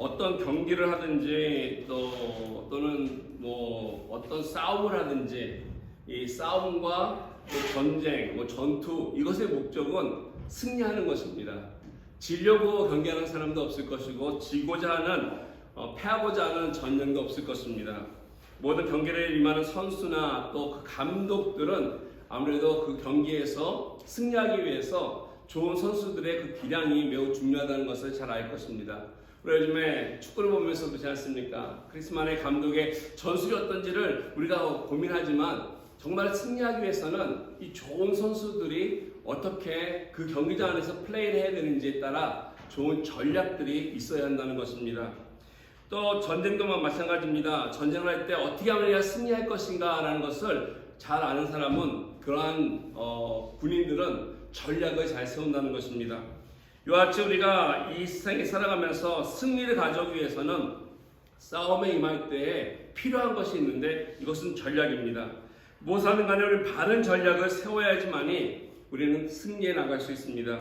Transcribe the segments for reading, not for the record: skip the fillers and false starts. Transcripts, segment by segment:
어떤 경기를 하든지 또는 뭐 어떤 싸움을 하든지 이 싸움과 전쟁, 전투 이것의 목적은 승리하는 것입니다. 지려고 경기하는 사람도 없을 것이고 지고자 하는 패하고자 하는 전쟁도 없을 것입니다. 모든 경기를 임하는 선수나 또 그 감독들은 아무래도 그 경기에서 승리하기 위해서 좋은 선수들의 그 기량이 매우 중요하다는 것을 잘 알 것입니다. 우리 요즘에 축구를 보면서 그렇지 않습니까? 크리스만의 감독의 전술이 어떤지를 우리가 고민하지만 정말 승리하기 위해서는 이 좋은 선수들이 어떻게 그 경기장 안에서 플레이를 해야 되는지에 따라 좋은 전략들이 있어야 한다는 것입니다. 또 전쟁도 마찬가지입니다. 전쟁을 할 때 어떻게 하면 승리할 것인가 라는 것을 잘 아는 사람은 그러한 군인들은 전략을 잘 세운다는 것입니다. 이와 같이 우리가 이 세상에 살아가면서 승리를 가져오기 위해서는 싸움에 임할 때에 필요한 것이 있는데 이것은 전략입니다. 무엇을 하든 간에 우리는 바른 전략을 세워야지만이 우리는 승리에 나갈 수 있습니다.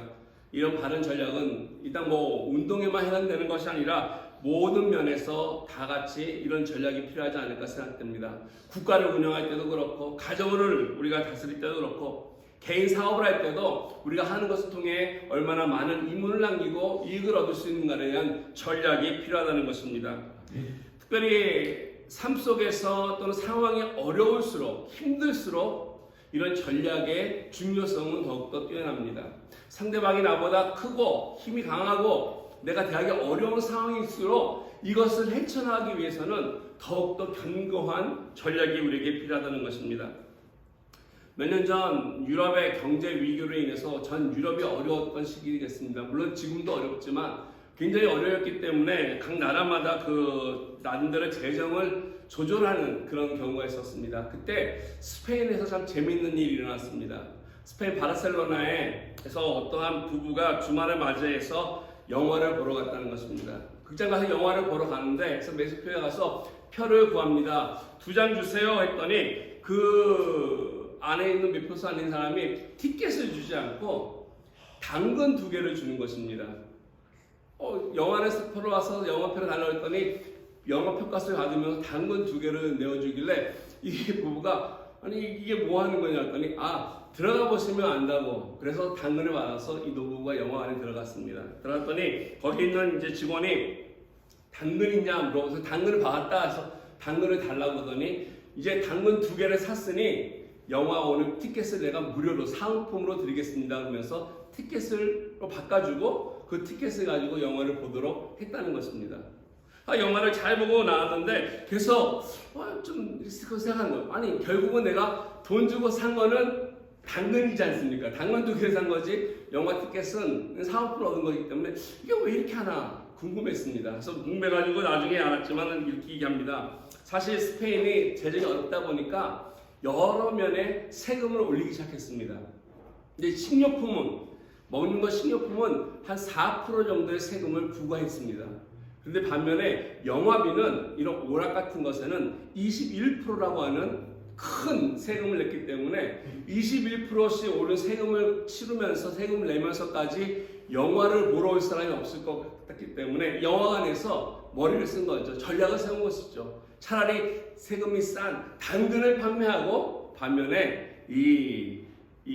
이런 바른 전략은 일단 운동에만 해당되는 것이 아니라 모든 면에서 다 같이 이런 전략이 필요하지 않을까 생각됩니다. 국가를 운영할 때도 그렇고 가정을 우리가 다스릴 때도 그렇고 개인 사업을 할 때도 우리가 하는 것을 통해 얼마나 많은 이문을 남기고 이익을 얻을 수 있는가에 대한 전략이 필요하다는 것입니다. 특별히 삶 속에서 또는 상황이 어려울수록 힘들수록 이런 전략의 중요성은 더욱더 뛰어납니다. 상대방이 나보다 크고 힘이 강하고 내가 대하기 어려운 상황일수록 이것을 헤쳐나가기 위해서는 더욱더 견고한 전략이 우리에게 필요하다는 것입니다. 몇 년 전 유럽의 경제 위기로 인해서 전 유럽이 어려웠던 시기겠습니다. 물론 지금도 어렵지만 굉장히 어려웠기 때문에 각 나라마다 그 나름대로 재정을 조절하는 그런 경우가 있었습니다. 그때 스페인에서 참 재미있는 일이 일어났습니다. 스페인 바르셀로나에서 어떠한 부부가 주말을 맞이해서 영화를 보러 갔다는 것입니다. 극장 가서 영화를 보러 가는데 그래서 매수표에 가서 표를 구합니다. 2장 주세요 했더니 그 안에 있는 매표소 안에 있는 사람이 티켓을 주지 않고 당근 2개를 주는 것입니다. 영화관에서 보러 와서 영화표를 달라고 했더니 영화표 값을 받으면서 당근 2개를 내어주길래 이 부부가 아니 이게 뭐 하는 거냐 했더니 들어가 보시면 안다고. 그래서 당근을 받아서 이 노부부가 영화관에 들어갔습니다. 들어갔더니 거기 있는 이제 직원이 당근 있냐 물어보서 당근을 받았다 해서 당근을 달라고 하더니 이제 당근 2개를 샀으니 영화 오늘 티켓을 내가 무료로 상품으로 드리겠습니다 그러면서 티켓으로 바꿔주고 그 티켓을 가지고 영화를 보도록 했다는 것입니다. 영화를 잘 보고 나왔는데 그래서 좀 생각한 거예요. 아니 결국은 내가 돈 주고 산 거는 당근이지 않습니까? 당근 2개를 산 거지 영화 티켓은 상품으로 얻은 거기 때문에 이게 왜 이렇게 하나 궁금했습니다. 그래서 궁금해가지고 나중에 알았지만 이렇게 얘기합니다. 사실 스페인이 재정이 어렵다 보니까 여러 면에 세금을 올리기 시작했습니다. 근데 식료품은 먹는 것 식료품은 한 4% 정도의 세금을 부과했습니다. 그런데 반면에 영화비는 이런 오락 같은 것에는 21%라고 하는 큰 세금을 냈기 때문에 21%씩 오른 세금을 치르면서 세금을 내면서까지 영화를 보러 올 사람이 없을 것 같기 때문에 영화관에서 머리를 쓴 거죠. 전략을 세운 것이죠. 차라리 세금이 싼 당근을 판매하고 반면에 이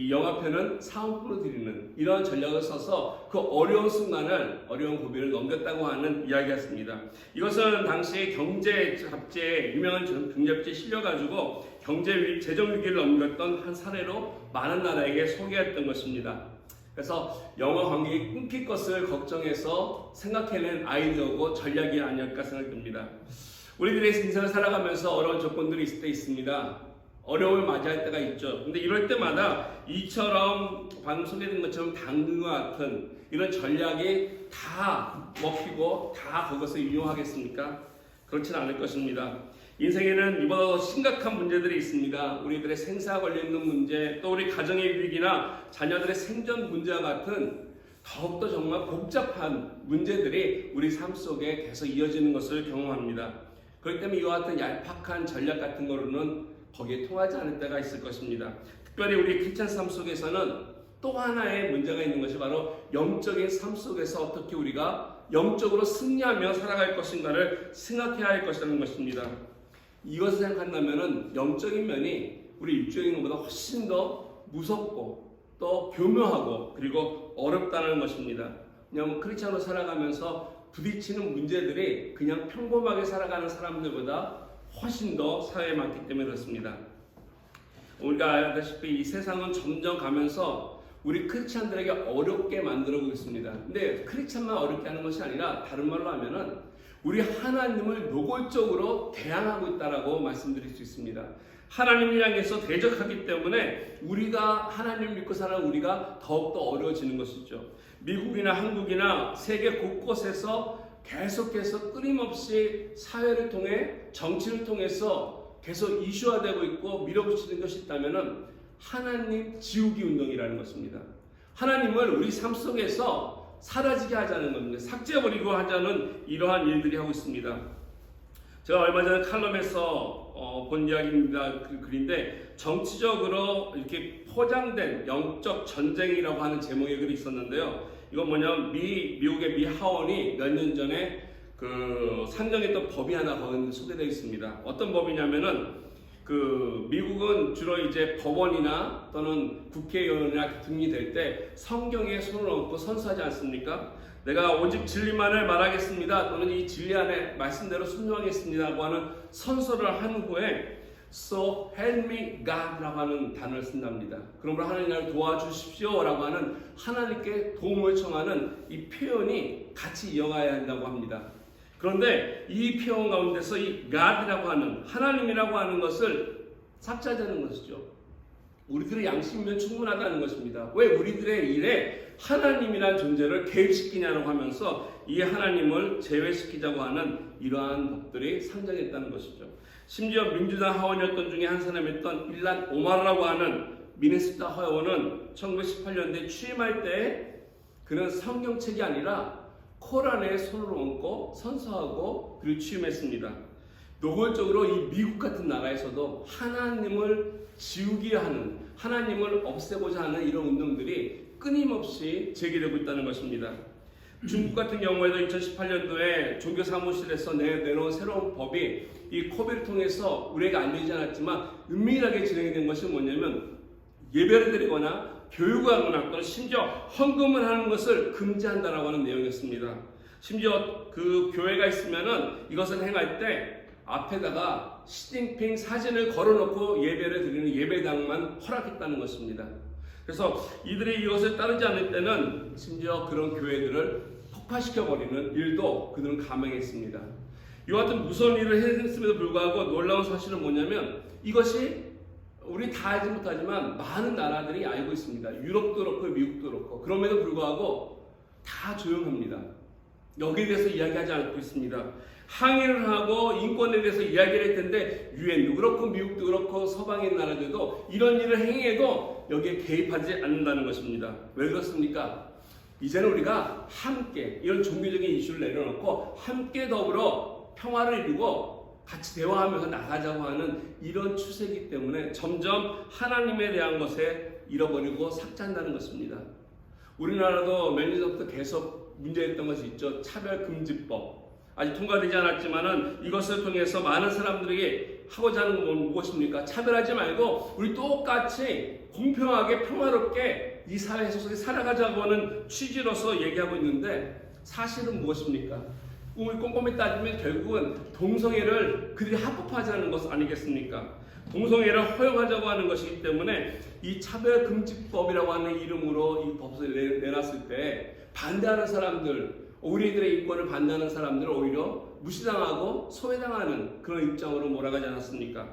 영화표는 상품으로 드리는 이런 전략을 써서 그 어려운 순간을 어려운 고비를 넘겼다고 하는 이야기였습니다. 이것은 당시 경제 잡지에 유명한 경제 잡지에 실려가지고 재정 위기를 넘겼던 한 사례로 많은 나라에게 소개했던 것입니다. 그래서 영화 관객이 끊길 것을 걱정해서 생각해낸 아이디어고 전략이 아니었을까 생각됩니다. 우리들의 인생을 살아가면서 어려운 조건들이 있을 때 있습니다. 어려움을 맞이할 때가 있죠. 근데 이럴 때마다 이처럼 방금 소개된 것처럼 당근과 같은 이런 전략이 다 먹히고 다 그것을 이용하겠습니까? 그렇지는 않을 것입니다. 인생에는 이보다 더 심각한 문제들이 있습니다. 우리들의 생사가 걸려있는 문제, 또 우리 가정의 위기나 자녀들의 생존 문제와 같은 더욱더 정말 복잡한 문제들이 우리 삶 속에 계속 이어지는 것을 경험합니다. 그렇기 때문에 이와 같은 얄팍한 전략 같은 거로는 거기에 통하지 않을 때가 있을 것입니다. 특별히 우리 크리스찬 삶 속에서는 또 하나의 문제가 있는 것이 바로 영적인 삶 속에서 어떻게 우리가 영적으로 승리하며 살아갈 것인가를 생각해야 할 것이라는 것입니다. 이것을 생각한다면 영적인 면이 우리 육적인 것보다 훨씬 더 무섭고 또 교묘하고 그리고 어렵다는 것입니다. 왜냐하면 크리스찬으로 살아가면서 부딪히는 문제들이 그냥 평범하게 살아가는 사람들보다 훨씬 더 사회에 많기 때문에 그렇습니다. 우리가 알다시피 이 세상은 점점 가면서 우리 크리스찬들에게 어렵게 만들어가고 있습니다. 근데 크리스찬만 어렵게 하는 것이 아니라 다른 말로 하면은 우리 하나님을 노골적으로 대항하고 있다라고 말씀드릴 수 있습니다. 하나님을 향해서 대적하기 때문에 우리가 하나님을 믿고 사는 우리가 더욱더 어려워지는 것이죠. 미국이나 한국이나 세계 곳곳에서 계속해서 끊임없이 사회를 통해 정치를 통해서 계속 이슈화되고 있고 밀어붙이는 것이 있다면 하나님 지우기 운동이라는 것입니다. 하나님을 우리 삶 속에서 사라지게 하자는 겁니다. 삭제해버리고 하자는 이러한 일들이 하고 있습니다. 제가 얼마 전에 칼럼에서 본 이야기입니다. 그 글인데 정치적으로 이렇게 포장된 영적 전쟁이라고 하는 제목의 글이 있었는데요. 이건 뭐냐면 미국의 미 하원이 몇 년 전에 그 상정했던 법이 하나 거기 소개되어 있습니다. 어떤 법이냐면은 그 미국은 주로 이제 법원이나 또는 국회의원이나 등이 될 때 성경에 손을 얹고 선서하지 않습니까? 내가 오직 진리만을 말하겠습니다. 또는 이 진리 안에 말씀대로 순종하겠습니다라고 하는 선서를 한 후에 So help me God라고 하는 단어를 쓴답니다. 그러므로 하나님 나를 도와주십시오라고 하는 하나님께 도움을 청하는 이 표현이 같이 이어가야 한다고 합니다. 그런데 이 표현 가운데서 이 God이라고 하는 하나님이라고 하는 것을 삭제하자는 것이죠. 우리들의 양심이면 충분하다는 것입니다. 왜 우리들의 일에 하나님이라는 존재를 개입시키냐고 하면서 이 하나님을 제외시키자고 하는 이러한 법들이 상정했다는 것이죠. 심지어 민주당 하원이었던 중에 한 사람이었던 일란 오마르라고 하는 미네소타 하원은 1918년도에 취임할 때 그는 성경책이 아니라 코란에 손을 얹고 선서하고 그리고 취임했습니다. 노골적으로 이 미국 같은 나라에서도 하나님을 지우게 하는, 하나님을 없애고자 하는 이런 운동들이 끊임없이 제기되고 있다는 것입니다. 중국 같은 경우에도 2018년도에 종교 사무실에서 내놓은 새로운 법이 이 코비를 통해서 우리에게 알려지지 않았지만 은밀하게 진행된 것이 뭐냐면 예배를 드리거나 교육을 하거나 또는 심지어 헌금을 하는 것을 금지한다라고 하는 내용이었습니다. 심지어 그 교회가 있으면은 이것을 행할 때 앞에다가 시진핑 사진을 걸어놓고 예배를 드리는 예배당만 허락했다는 것입니다. 그래서 이들이 이것을 따르지 않을 때는 심지어 그런 교회들을 폭파시켜버리는 일도 그들은 감행했습니다. 이와 같은 무서운 일을 했음에도 불구하고 놀라운 사실은 뭐냐면 이것이 우리 다 알지 못하지만 많은 나라들이 알고 있습니다. 유럽도 그렇고 미국도 그렇고 그럼에도 불구하고 다 조용합니다. 여기에 대해서 이야기하지 않고 있습니다. 항의를 하고 인권에 대해서 이야기를 할 텐데 유엔도 그렇고 미국도 그렇고 서방의 나라들도 이런 일을 행해도 여기에 개입하지 않는다는 것입니다. 왜 그렇습니까? 이제는 우리가 함께 이런 종교적인 이슈를 내려놓고 함께 더불어 평화를 이루고 같이 대화하면서 나가자고 하는 이런 추세이기 때문에 점점 하나님에 대한 것에 잃어버리고 삭제한다는 것입니다. 우리나라도 몇 년 전부터 계속 문제였던 것이 있죠. 차별금지법. 아직 통과되지 않았지만은 이것을 통해서 많은 사람들에게 하고자 하는 건 무엇입니까? 차별하지 말고 우리 똑같이 공평하게 평화롭게 이 사회 속에 살아가자고 하는 취지로서 얘기하고 있는데 사실은 무엇입니까? 우리 꼼꼼히 따지면 결국은 동성애를 그들이 합법화하자는 것 아니겠습니까? 동성애를 허용하자고 하는 것이기 때문에 이 차별금지법이라고 하는 이름으로 이 법을 내놨을 때 반대하는 사람들, 우리들의 인권을 반대하는 사람들을 오히려 무시당하고 소외당하는 그런 입장으로 몰아가지 않았습니까?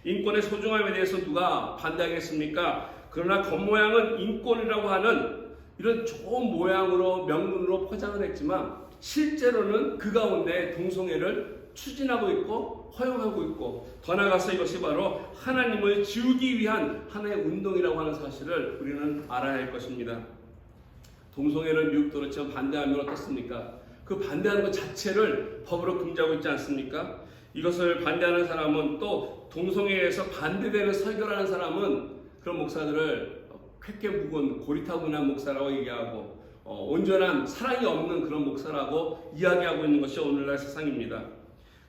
인권의 소중함에 대해서 누가 반대하겠습니까? 그러나 겉모양은 인권이라고 하는 이런 좋은 모양으로 명분으로 포장을 했지만 실제로는 그 가운데 동성애를 추진하고 있고 허용하고 있고 더 나아가서 이것이 바로 하나님을 지우기 위한 하나의 운동이라고 하는 사실을 우리는 알아야 할 것입니다. 동성애를 미국도 그렇지만 반대하면 어떻습니까? 그 반대하는 것 자체를 법으로 금지하고 있지 않습니까? 이것을 반대하는 사람은 또 동성애에서 반대되는 설교를 하는 사람은 그런 목사들을 쾌쾌 묵은 고리타분한 목사라고 얘기하고 온전한 사랑이 없는 그런 목사라고 이야기하고 있는 것이 오늘날 세상입니다.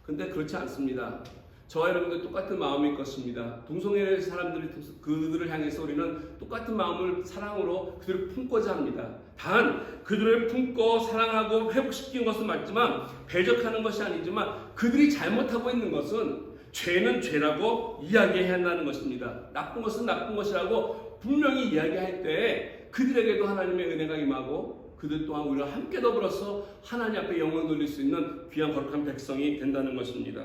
근데 그렇지 않습니다. 저와 여러분들 똑같은 마음일 것입니다. 동성애 사람들이 그들을 향해서 우리는 똑같은 마음을 사랑으로 그들을 품고자 합니다. 단 그들을 품고 사랑하고 회복시키는 것은 맞지만 배적하는 것이 아니지만 그들이 잘못하고 있는 것은 죄는 죄라고 이야기해야 한다는 것입니다. 나쁜 것은 나쁜 것이라고 분명히 이야기할 때 그들에게도 하나님의 은혜가 임하고 그들 또한 우리가 함께 더불어서 하나님 앞에 영광 돌릴 수 있는 귀한 거룩한 백성이 된다는 것입니다.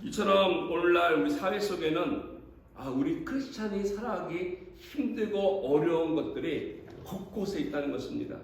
이처럼 오늘날 우리 사회 속에는 우리 크리스찬이 살아가기 힘들고 어려운 것들이 곳곳에 있다는 것입니다.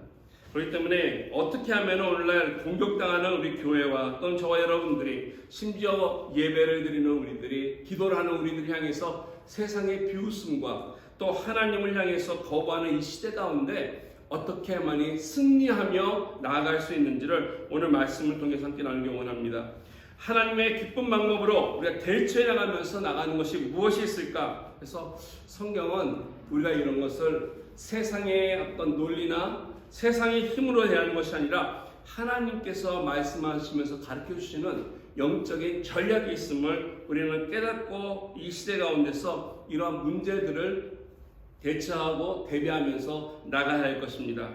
그렇기 때문에 어떻게 하면 오늘날 공격당하는 우리 교회와 또는 저와 여러분들이 심지어 예배를 드리는 우리들이 기도를 하는 우리들을 향해서 세상의 비웃음과 또 하나님을 향해서 거부하는 이 시대 가운데 어떻게만이 승리하며 나아갈 수 있는지를 오늘 말씀을 통해서 함께 나누기 원합니다. 하나님의 기쁜 방법으로 우리가 대처해 나가면서 나가는 것이 무엇이 있을까? 그래서 성경은 우리가 이런 것을 세상의 어떤 논리나 세상의 힘으로 대하는 것이 아니라 하나님께서 말씀하시면서 가르쳐 주시는 영적인 전략이 있음을 우리는 깨닫고 이 시대 가운데서 이러한 문제들을 대처하고 대비하면서 나가야 할 것입니다.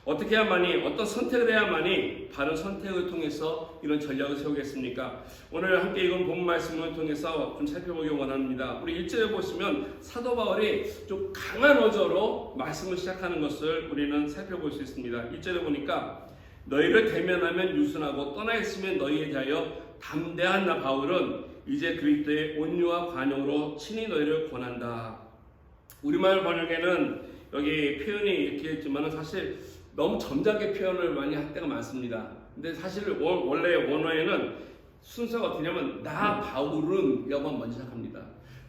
어떻게 해야만이, 어떤 선택을 해야만이 바른 선택을 통해서 이런 전략을 세우겠습니까? 오늘 함께 읽은 본 말씀을 통해서 좀 살펴보기 원합니다. 우리 1절에 보시면 사도 바울이 좀 강한 어조로 말씀을 시작하는 것을 우리는 살펴볼 수 있습니다. 1절에 보니까 너희를 대면하면 유순하고 떠나 있으면 너희에 대하여 담대한 나 바울은 이제 그리스도의 온유와 관용으로 친히 너희를 권한다. 우리말 번역에는 여기 표현이 이렇게 했지만 사실 너무 점잖게 표현을 많이 할 때가 많습니다. 근데 사실 원래 원어에는 순서가 어떻냐면 나 바울은 이라고 먼저 시작합니다.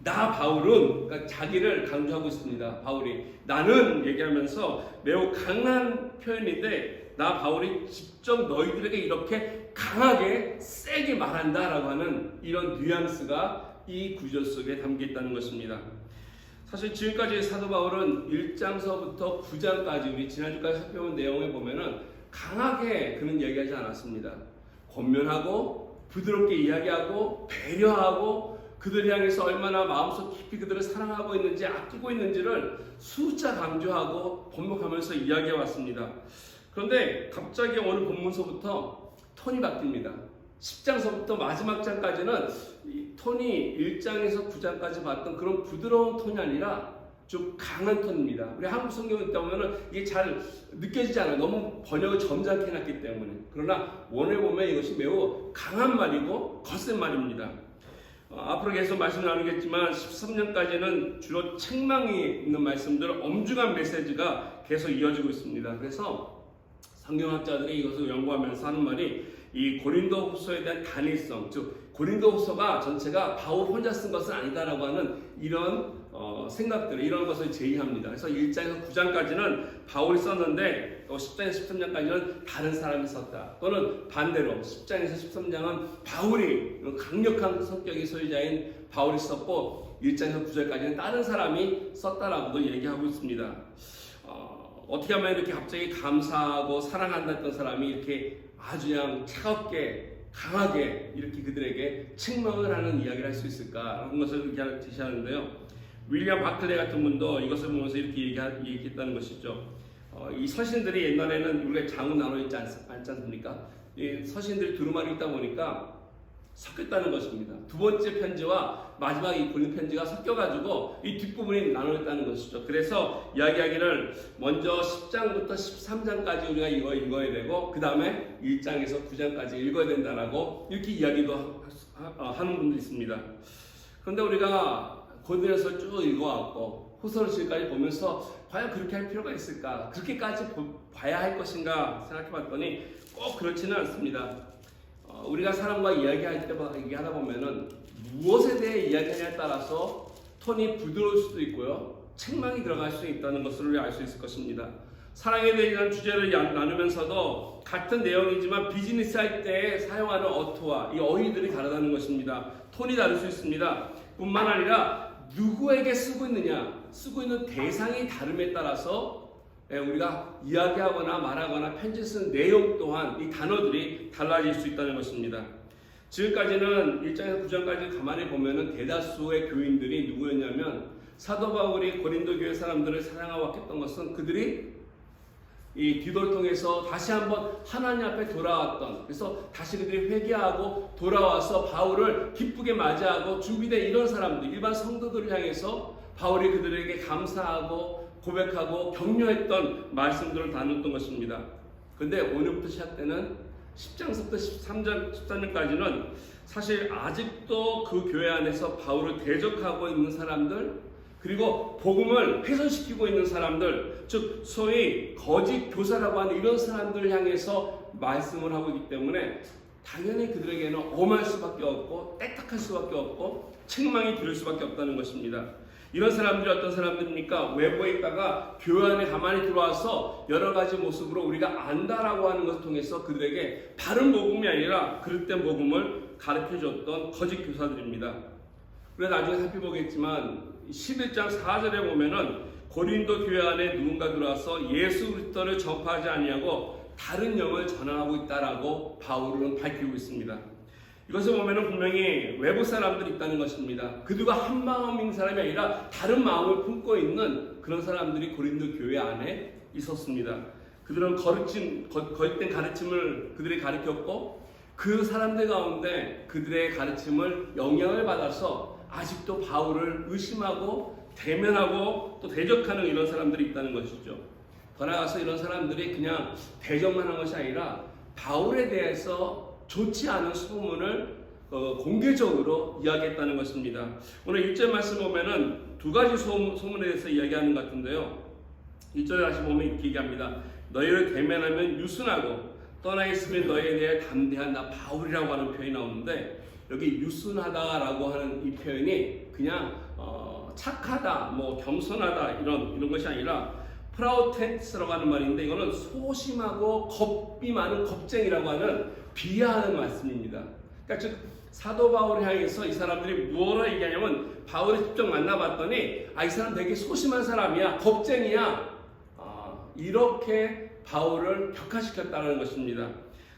나 바울은, 그러니까 자기를 강조하고 있습니다. 바울이 나는 얘기하면서 매우 강한 표현인데 나 바울이 직접 너희들에게 이렇게 강하게 세게 말한다라고 하는 이런 뉘앙스가 이 구절 속에 담겨 있다는 것입니다. 사실 지금까지 사도 바울은 1장서부터 9장까지 우리 지난주까지 살펴본 내용에 보면은 강하게 그는 얘기하지 않았습니다. 권면하고 부드럽게 이야기하고 배려하고 그들을 향해서 얼마나 마음속 깊이 그들을 사랑하고 있는지 아끼고 있는지를 수차 강조하고 번복하면서 이야기해 왔습니다. 그런데 갑자기 오늘 본문서부터 톤이 바뀝니다. 10장서부터 마지막 장까지는 이 톤이 1장에서 9장까지 봤던 그런 부드러운 톤이 아니라 좀 강한 톤입니다. 우리 한국 성경을 읽다 보면 이게 잘 느껴지지 않아요. 너무 번역을 점잖게 해놨기 때문에. 그러나 원에 보면 이것이 매우 강한 말이고 거센 말입니다. 앞으로 계속 말씀 나누겠지만 13년까지는 주로 책망이 있는 말씀들, 엄중한 메시지가 계속 이어지고 있습니다. 그래서 성경학자들이 이것을 연구하면서 하는 말이 이 고린도후서에 대한 단일성, 즉 고린도후서가 전체가 바울 혼자 쓴 것은 아니다라고 하는 이런 생각들, 이런 것을 제의합니다. 그래서 1장에서 9장까지는 바울이 썼는데 10장에서 13장까지는 다른 사람이 썼다. 또는 반대로 10장에서 13장은 바울이 강력한 성격의 소유자인 바울이 썼고 1장에서 9절까지는 다른 사람이 썼다라고도 얘기하고 있습니다. 어떻게 하면 이렇게 갑자기 감사하고 사랑한다 했던 사람이 이렇게 아주 그냥 차갑게 강하게 이렇게 그들에게 책망을 하는 이야기를 할 수 있을까 하는 것을 제시하는데요. 윌리엄 바클레 같은 분도 이것을 보면서 이렇게 얘기했다는 것이죠. 이 서신들이 옛날에는 우리가 장으로 나눠 있지 않습니까? 이 서신들이 두루마리 있다 보니까 섞였다는 것입니다. 두 번째 편지와 마지막 이 고린 편지가 섞여가지고 이 뒷부분이 나눠있다는 것이죠. 그래서 이야기하기를 먼저 10장부터 13장까지 우리가 읽어야 되고 그 다음에 1장에서 9장까지 읽어야 된다라고 이렇게 이야기도 하는 분도 있습니다. 그런데 우리가 고린도서 쭉 읽어왔고 후서실까지 보면서 과연 그렇게 할 필요가 있을까? 그렇게까지 봐야 할 것인가 생각해봤더니 꼭 그렇지는 않습니다. 우리가 사람과 이야기할 때 얘기하다 보면은 무엇에 대해 이야기하냐에 따라서 톤이 부드러울 수도 있고요, 책망이 들어갈 수 있다는 것을 우리가 알 수 있을 것입니다. 사랑에 대한 주제를 나누면서도 같은 내용이지만 비즈니스 할 때 사용하는 어투와 이 어휘들이 다르다는 것입니다. 톤이 다를 수 있습니다. 뿐만 아니라 누구에게 쓰고 있느냐, 쓰고 있는 대상이 다름에 따라서 우리가 이야기하거나 말하거나 편지 쓰는 내용 또한 이 단어들이 달라질 수 있다는 것입니다. 지금까지는 1장에서 9장까지 가만히 보면은 대다수의 교인들이 누구였냐면 사도 바울이 고린도 교회 사람들을 사랑하고 왔던 것은 그들이 이 디도를 통해서 다시 한번 하나님 앞에 돌아왔던, 그래서 다시 그들이 회개하고 돌아와서 바울을 기쁘게 맞이하고 준비된 이런 사람들, 일반 성도들을 향해서 바울이 그들에게 감사하고 고백하고 격려했던 말씀들을 나눴던 것입니다. 그런데 오늘부터 시작되는 10장부터 13장, 14장까지는 사실 아직도 그 교회 안에서 바울을 대적하고 있는 사람들, 그리고 복음을 훼손시키고 있는 사람들, 즉 소위 거짓 교사라고 하는 이런 사람들을 향해서 말씀을 하고 있기 때문에 당연히 그들에게는 엄할 수밖에 없고 떼탁할 수밖에 없고 책망이 들을 수밖에 없다는 것입니다. 이런 사람들이 어떤 사람들입니까? 외부에 있다가 교회 안에 가만히 들어와서 여러 가지 모습으로 우리가 안다라고 하는 것을 통해서 그들에게 바른 복음이 아니라 그릇된 복음을 가르쳐줬던 거짓 교사들입니다. 그래서 나중에 살펴보겠지만 11장 4절에 보면은 고린도 교회 안에 누군가 들어와서 예수 그리스도를 전파하지 아니하고 다른 영을 전하고 있다라고 바울은 밝히고 있습니다. 이것을 보면은 분명히 외부 사람들이 있다는 것입니다. 그들과 한 마음인 사람이 아니라 다른 마음을 품고 있는 그런 사람들이 고린도 교회 안에 있었습니다. 그들은 거짓된 가르침을 그들이 가르쳤고 그 사람들 가운데 그들의 가르침을 영향을 받아서 아직도 바울을 의심하고 대면하고 또 대적하는 이런 사람들이 있다는 것이죠. 더 나아가서 이런 사람들이 그냥 대적만 한 것이 아니라 바울에 대해서 좋지 않은 소문을 공개적으로 이야기했다는 것입니다. 오늘 1절 말씀 보면은 두 가지 소문에 대해서 이야기하는 것 같은데요. 1절에 다시 보면 이렇게 얘기합니다. 너희를 대면하면 유순하고 떠나 있으면 너희에 대해 담대한 나 바울이라고 하는 표현이 나오는데, 여기 유순하다라고 하는 이 표현이 그냥 착하다, 뭐 겸손하다 이런 것이 아니라 프라우텐스라고 하는 말인데, 이거는 소심하고 겁이 많은 겁쟁이라고 하는 비하하는 말씀입니다. 그러니까 즉 사도 바울을 향해서 이 사람들이 뭐라 얘기하냐면, 바울을 직접 만나봤더니 이 사람 되게 소심한 사람이야, 겁쟁이야, 이렇게 바울을 격화시켰다는 것입니다.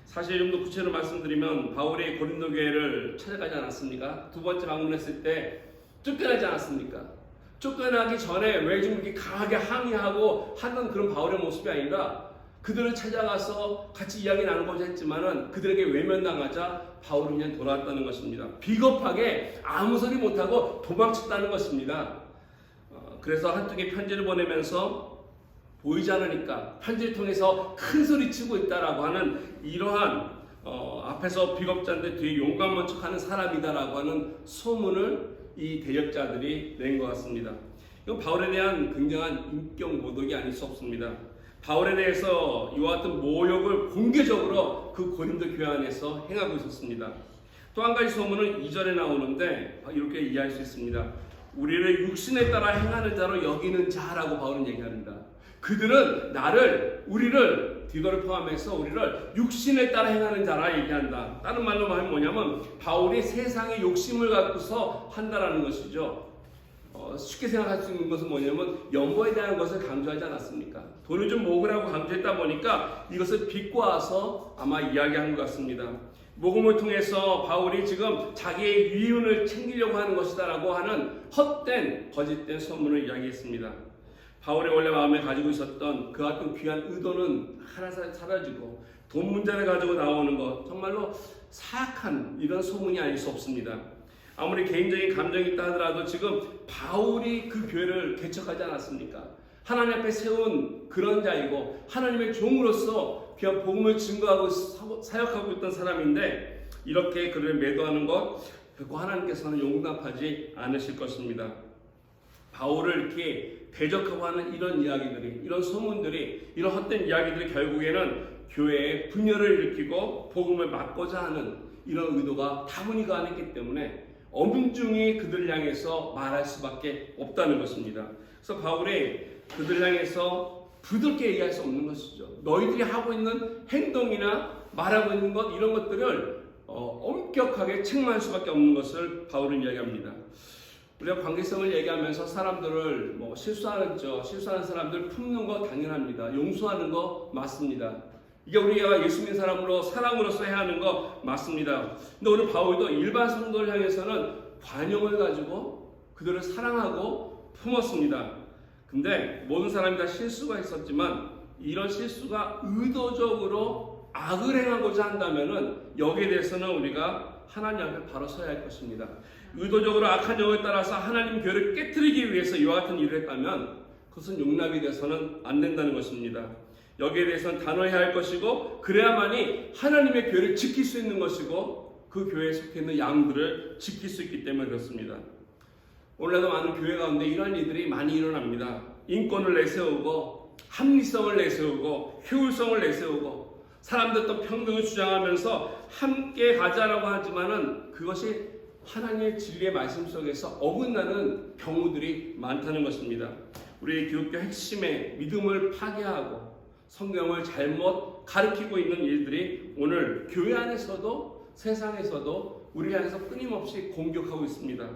사실 좀 더 구체적으로 말씀드리면 바울이 고린도 교회를 찾아가지 않았습니까? 두 번째 방문했을 때 쫓겨나지 않았습니까? 쫓겨나기 전에 왜 좀 이렇게 강하게 항의하고 하는 그런 바울의 모습이 아니라 그들을 찾아가서 같이 이야기 나누고자 했지만은 그들에게 외면당하자 바울은 그냥 돌아왔다는 것입니다. 비겁하게 아무 소리 못하고 도망쳤다는 것입니다. 그래서 한두 개 편지를 보내면서 보이지 않으니까 편지를 통해서 큰 소리 치고 있다라고 하는 이러한 앞에서 비겁자인데 뒤에 용감한 척하는 사람이다라고 하는 소문을 이 대적자들이 낸 것 같습니다. 이건 바울에 대한 굉장한 인격 모독이 아닐 수 없습니다. 바울에 대해서 이와 같은 모욕을 공개적으로 그 고린도 교회 안에서 행하고 있었습니다. 또 한 가지 소문은 2절에 나오는데 이렇게 이해할 수 있습니다. 우리를 육신에 따라 행하는 자로 여기는 자라고 바울은 얘기합니다. 그들은 우리를 디도를 포함해서 우리를 육신에 따라 행하는 자라 얘기한다. 다른 말로 하면 뭐냐면 바울이 세상의 욕심을 갖고서 한다라는 것이죠. 쉽게 생각할 수 있는 것은 뭐냐면 연보에 대한 것을 강조하지 않았습니까? 돈을 좀 모으라고 강조했다 보니까 이것을 비꼬아서 아마 이야기한 것 같습니다. 모금을 통해서 바울이 지금 자기의 위운을 챙기려고 하는 것이다라고 하는 헛된 거짓된 소문을 이야기했습니다. 바울의 원래 마음에 가지고 있었던 그 같은 귀한 의도는 하나 사라지고 돈 문제를 가지고 나오는 것, 정말로 사악한 이런 소문이 아닐 수 없습니다. 아무리 개인적인 감정이 있다 하더라도 지금 바울이 그 교회를 개척하지 않았습니까? 하나님 앞에 세운 그런 자이고 하나님의 종으로서 귀한 복음을 증거하고 사역하고 있던 사람인데 이렇게 그를 매도하는 것 결코 하나님께서는 용납하지 않으실 것입니다. 바울을 이렇게 대적하고 하는 이런 이야기들이, 이런 소문들이, 이런 헛된 이야기들이 결국에는 교회에 분열을 일으키고 복음을 막고자 하는 이런 의도가 다분히 안했기 때문에 엄중히 그들을 향해서 말할 수밖에 없다는 것입니다. 그래서 바울이 그들을 향해서 부드럽게 얘기할 수 없는 것이죠. 너희들이 하고 있는 행동이나 말하고 있는 것, 이런 것들을 엄격하게 책망할 수밖에 없는 것을 바울은 이야기합니다. 우리가 관계성을 얘기하면서 사람들을 실수하는 사람들 품는 거 당연합니다. 용서하는 거 맞습니다. 이게 우리가 예수 믿는 사람으로 사랑으로서 해야 하는 거 맞습니다. 근데 오늘 바울도 일반 성도를 향해서는 관용을 가지고 그들을 사랑하고 품었습니다. 근데 모든 사람이 다 실수가 있었지만 이런 실수가 의도적으로 악을 행하고자 한다면은 여기에 대해서는 우리가 하나님 앞에 바로 서야 할 것입니다. 의도적으로 악한 영을 따라서 하나님 교회를 깨뜨리기 위해서 이와 같은 일을 했다면 그것은 용납이 돼서는 안 된다는 것입니다. 여기에 대해서는 단호해야 할 것이고 그래야만이 하나님의 교회를 지킬 수 있는 것이고 그 교회에 속해 있는 양들을 지킬 수 있기 때문에 그렇습니다. 오늘날도 많은 교회 가운데 이런 일들이 많이 일어납니다. 인권을 내세우고 합리성을 내세우고 효율성을 내세우고 사람들 또 평등을 주장하면서 함께 가자라고 하지만은 그것이 하나님의 진리의 말씀 속에서 어긋나는 경우들이 많다는 것입니다. 우리 기독교 핵심의 믿음을 파괴하고 성경을 잘못 가르치고 있는 일들이 오늘 교회 안에서도 세상에서도 우리 안에서 끊임없이 공격하고 있습니다.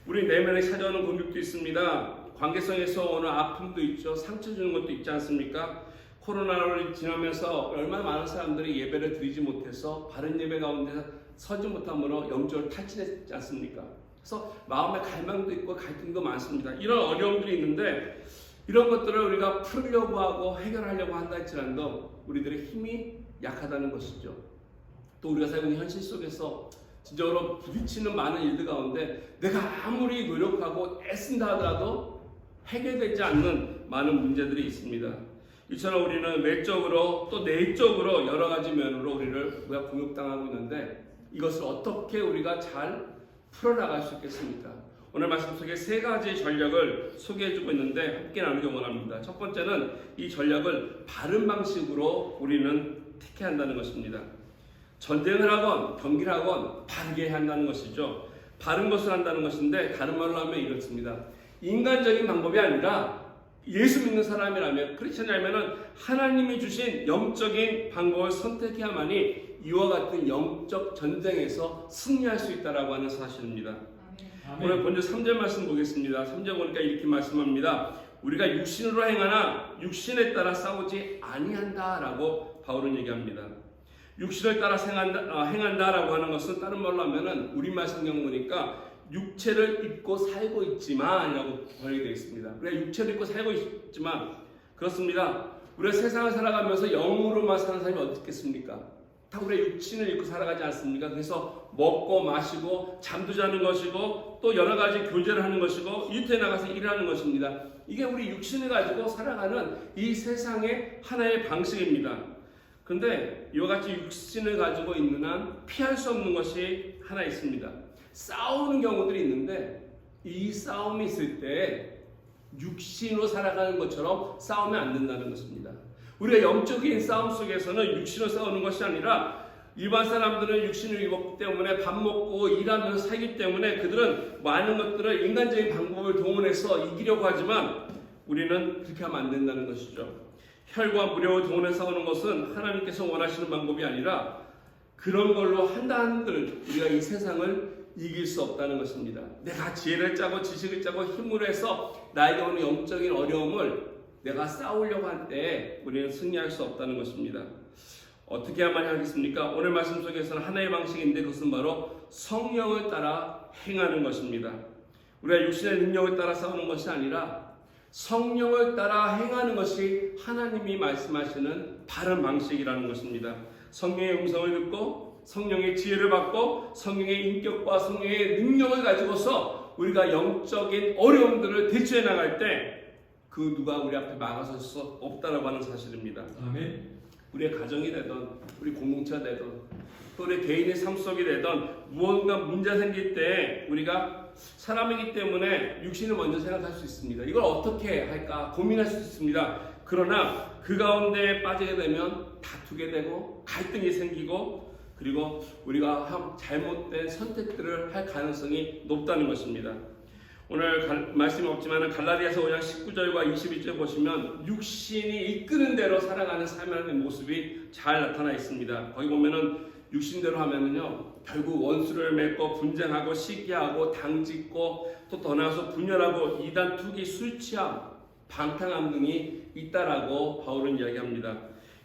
우리 내면에 찾아오는 공격도 있습니다. 관계성에서 오는 아픔도 있죠. 상처 주는 것도 있지 않습니까? 코로나를 지나면서 얼마나 많은 사람들이 예배를 드리지 못해서 바른 예배 가운데 서지 못함으로 영적으로 탈진했지 않습니까? 그래서 마음의 갈망도 있고 갈등도 많습니다. 이런 어려움들이 있는데 이런 것들을 우리가 풀려고 하고 해결하려고 한다 할지라도 우리들의 힘이 약하다는 것이죠. 또 우리가 살고 있는 현실 속에서 진정으로 부딪히는 많은 일들 가운데 내가 아무리 노력하고 애쓴다 하더라도 해결되지 않는 많은 문제들이 있습니다. 이처럼 우리는 외적으로 또 내적으로 여러 가지 면으로 우리가 공격당하고 있는데 이것을 어떻게 우리가 잘 풀어나갈 수 있겠습니까? 오늘 말씀 속에 세 가지 전략을 소개해주고 있는데 함께 나누기 원합니다. 첫 번째는 이 전략을 바른 방식으로 우리는 택해야 한다는 것입니다. 전쟁을 하건 경기를 하건 바르게 해야 한다는 것이죠. 바른 것을 한다는 것인데 다른 말로 하면 이렇습니다. 인간적인 방법이 아니라 예수 믿는 사람이라면 크리스천이라면 하나님이 주신 영적인 방법을 선택해야만이 이와 같은 영적 전쟁에서 승리할 수 있다라고 하는 사실입니다. 아멘. 오늘 먼저 3절 말씀 보겠습니다. 3절 보니까 이렇게 말씀합니다. 우리가 육신으로 행하나 육신에 따라 싸우지 아니한다라고 바울은 얘기합니다. 육신을 따라 행한다라고 하는 것은 다른 말로 하면은 우리말 성경 보니까 육체를 입고 살고 있지만이라고 번역되어 있습니다. 우리가 육체를 입고 살고 있지만 그렇습니다. 우리가 세상을 살아가면서 영으로만 사는 사람이 어떻겠습니까? 다 우리의 육신을 입고 살아가지 않습니까? 그래서 먹고 마시고 잠도 자는 것이고 또 여러 가지 교제를 하는 것이고 일터에 나가서 일하는 것입니다. 이게 우리 육신을 가지고 살아가는 이 세상의 하나의 방식입니다. 그런데 이와 같이 육신을 가지고 있는 한 피할 수 없는 것이 하나 있습니다. 싸우는 경우들이 있는데 이 싸움이 있을 때 육신으로 살아가는 것처럼 싸우면 안 된다는 것입니다. 우리가 영적인 싸움 속에서는 육신으로 싸우는 것이 아니라 일반 사람들은 육신을 입었기 때문에 밥 먹고 일하면서 살기 때문에 그들은 많은 것들을 인간적인 방법을 동원해서 이기려고 하지만 우리는 그렇게 하면 안 된다는 것이죠. 혈과 무력을 동원해서 싸우는 것은 하나님께서 원하시는 방법이 아니라 그런 걸로 한들 우리가 이 세상을 이길 수 없다는 것입니다. 내가 지혜를 짜고 지식을 짜고 힘을 해서 나에게 오는 영적인 어려움을 내가 싸우려고 할 때 우리는 승리할 수 없다는 것입니다. 어떻게 해야만 하겠습니까? 오늘 말씀 속에서는 하나의 방식인데 그것은 바로 성령을 따라 행하는 것입니다. 우리가 육신의 능력을 따라 싸우는 것이 아니라 성령을 따라 행하는 것이 하나님이 말씀하시는 바른 방식이라는 것입니다. 성령의 음성을 듣고 성령의 지혜를 받고 성령의 인격과 성령의 능력을 가지고서 우리가 영적인 어려움들을 대처해 나갈 때 그 누가 우리 앞에 막아설 수 없다라고 하는 사실입니다. 아멘. 우리의 가정이 되든 우리 공동체가 되든 또 우리 개인의 삶 속이 되든 무언가 문제가 생길 때 우리가 사람이기 때문에 육신을 먼저 생각할 수 있습니다. 이걸 어떻게 할까 고민할 수 있습니다. 그러나 그 가운데 빠지게 되면 다투게 되고 갈등이 생기고 그리고 우리가 잘못된 선택들을 할 가능성이 높다는 것입니다. 오늘 말씀이 없지만 갈라디아서 5장 19절과 22절 보시면 육신이 이끄는 대로 살아가는 삶의 모습이 잘 나타나 있습니다. 거기 보면은 육신대로 하면은요 결국 원수를 맺고 분쟁하고 시기하고 당짓고 또 더 나아가서 분열하고 이단 투기 술 취함 방탕함 등이 있다라고 바울은 이야기합니다.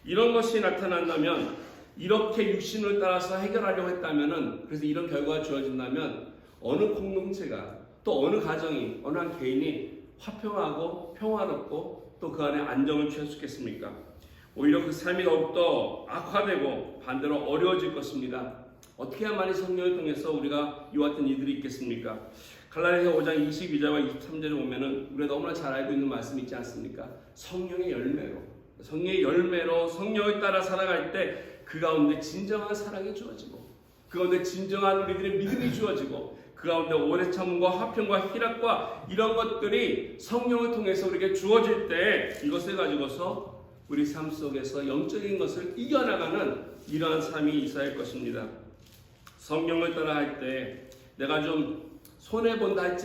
이런 것이 나타난다면 이렇게 육신을 따라서 해결하려고 했다면은 그래서 이런 결과가 주어진다면 어느 공동체가 또 어느 가정이 어느 한 개인이 화평하고 평화롭고 또 그 안에 안정을 취할 수 있겠습니까? 오히려 그 삶이 더욱더 악화되고 반대로 어려워질 것입니다. 어떻게 해야만이 성령을 통해서 우리가 이와 같은 이들이 있겠습니까? 갈라디아서 5장 22절과 23절에 보면은 우리가 너무나 잘 알고 있는 말씀이 있지 않습니까? 성령의 열매로 성령을 따라 살아갈 때 그 가운데 진정한 사랑이 주어지고 그 가운데 진정한 우리들의 믿음이 주어지고 그 가운데 오래 참음과 화평과 희락과 이런 것들이 성령을 통해서 우리에게 주어질 때 이것을 가지고서 우리 삶 속에서 영적인 것을 이겨나가는 이러한 삶이 있어야 할 것입니다. 성령을 따라 할 때 내가 좀 손해본다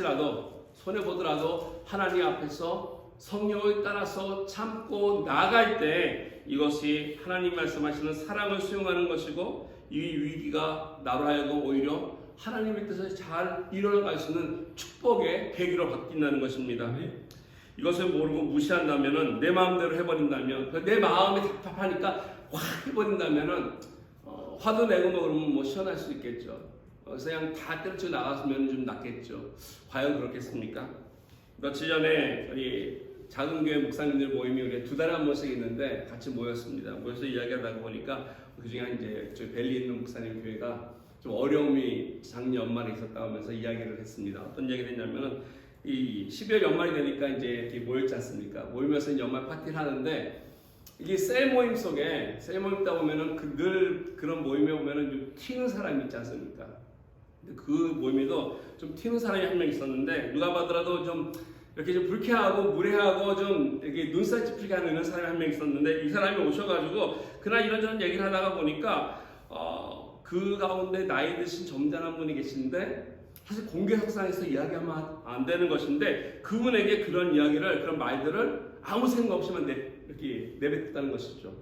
손해보더라도 하나님 앞에서 성령을 따라서 참고 나아갈 때 이것이 하나님 말씀하시는 사랑을 수용하는 것이고 이 위기가 나로 하여금 오히려 하나님의 뜻을 잘 이뤄나갈 수 있는 축복의 계기로 바뀐다는 것입니다. 이것을 모르고 무시한다면 내 마음대로 해버린다면 내 마음이 답답하니까 확 해버린다면 화도 내고 뭐 그러면 뭐 시원할 수 있겠죠. 그래서 그냥 다 때려치고 나갔으면 좀 낫겠죠. 과연 그렇겠습니까? 며칠 전에 우리 작은 교회 목사님들 모임이 우리 2달에 한 번씩 있는데 같이 모였습니다. 모여서 이야기하다 보니까 그 중에 이제 저희 벨리에 있는 목사님 교회가 좀 어려움이 작년 연말에 있었다 하면서 이야기를 했습니다. 어떤 얘기를 했냐면은 이 12월 연말이 되니까 이제 이렇게 모였지 않습니까? 모이면서 연말 파티를 하는데 이게 셀 모임 속에 셀 모임 있다 보면은 늘 그런 모임에 보면은 좀 튀는 사람이 있지 않습니까? 그 모임에도 좀 튀는 사람이 한 명 있었는데 누가 봐더라도 좀 이렇게 좀 불쾌하고 무례하고 좀 이렇게 눈살 찌푸리게 하는 이런 사람이 한 명 있었는데 이 사람이 오셔가지고 그날 이런저런 얘기를 하다가 보니까 그 가운데 나이 드신 점잖은 분이 계신데 사실 공개석상에서 이야기하면 안 되는 것인데 그분에게 그런 이야기를 그런 말들을 아무 생각 없이만 이렇게 내뱉었다는 것이죠.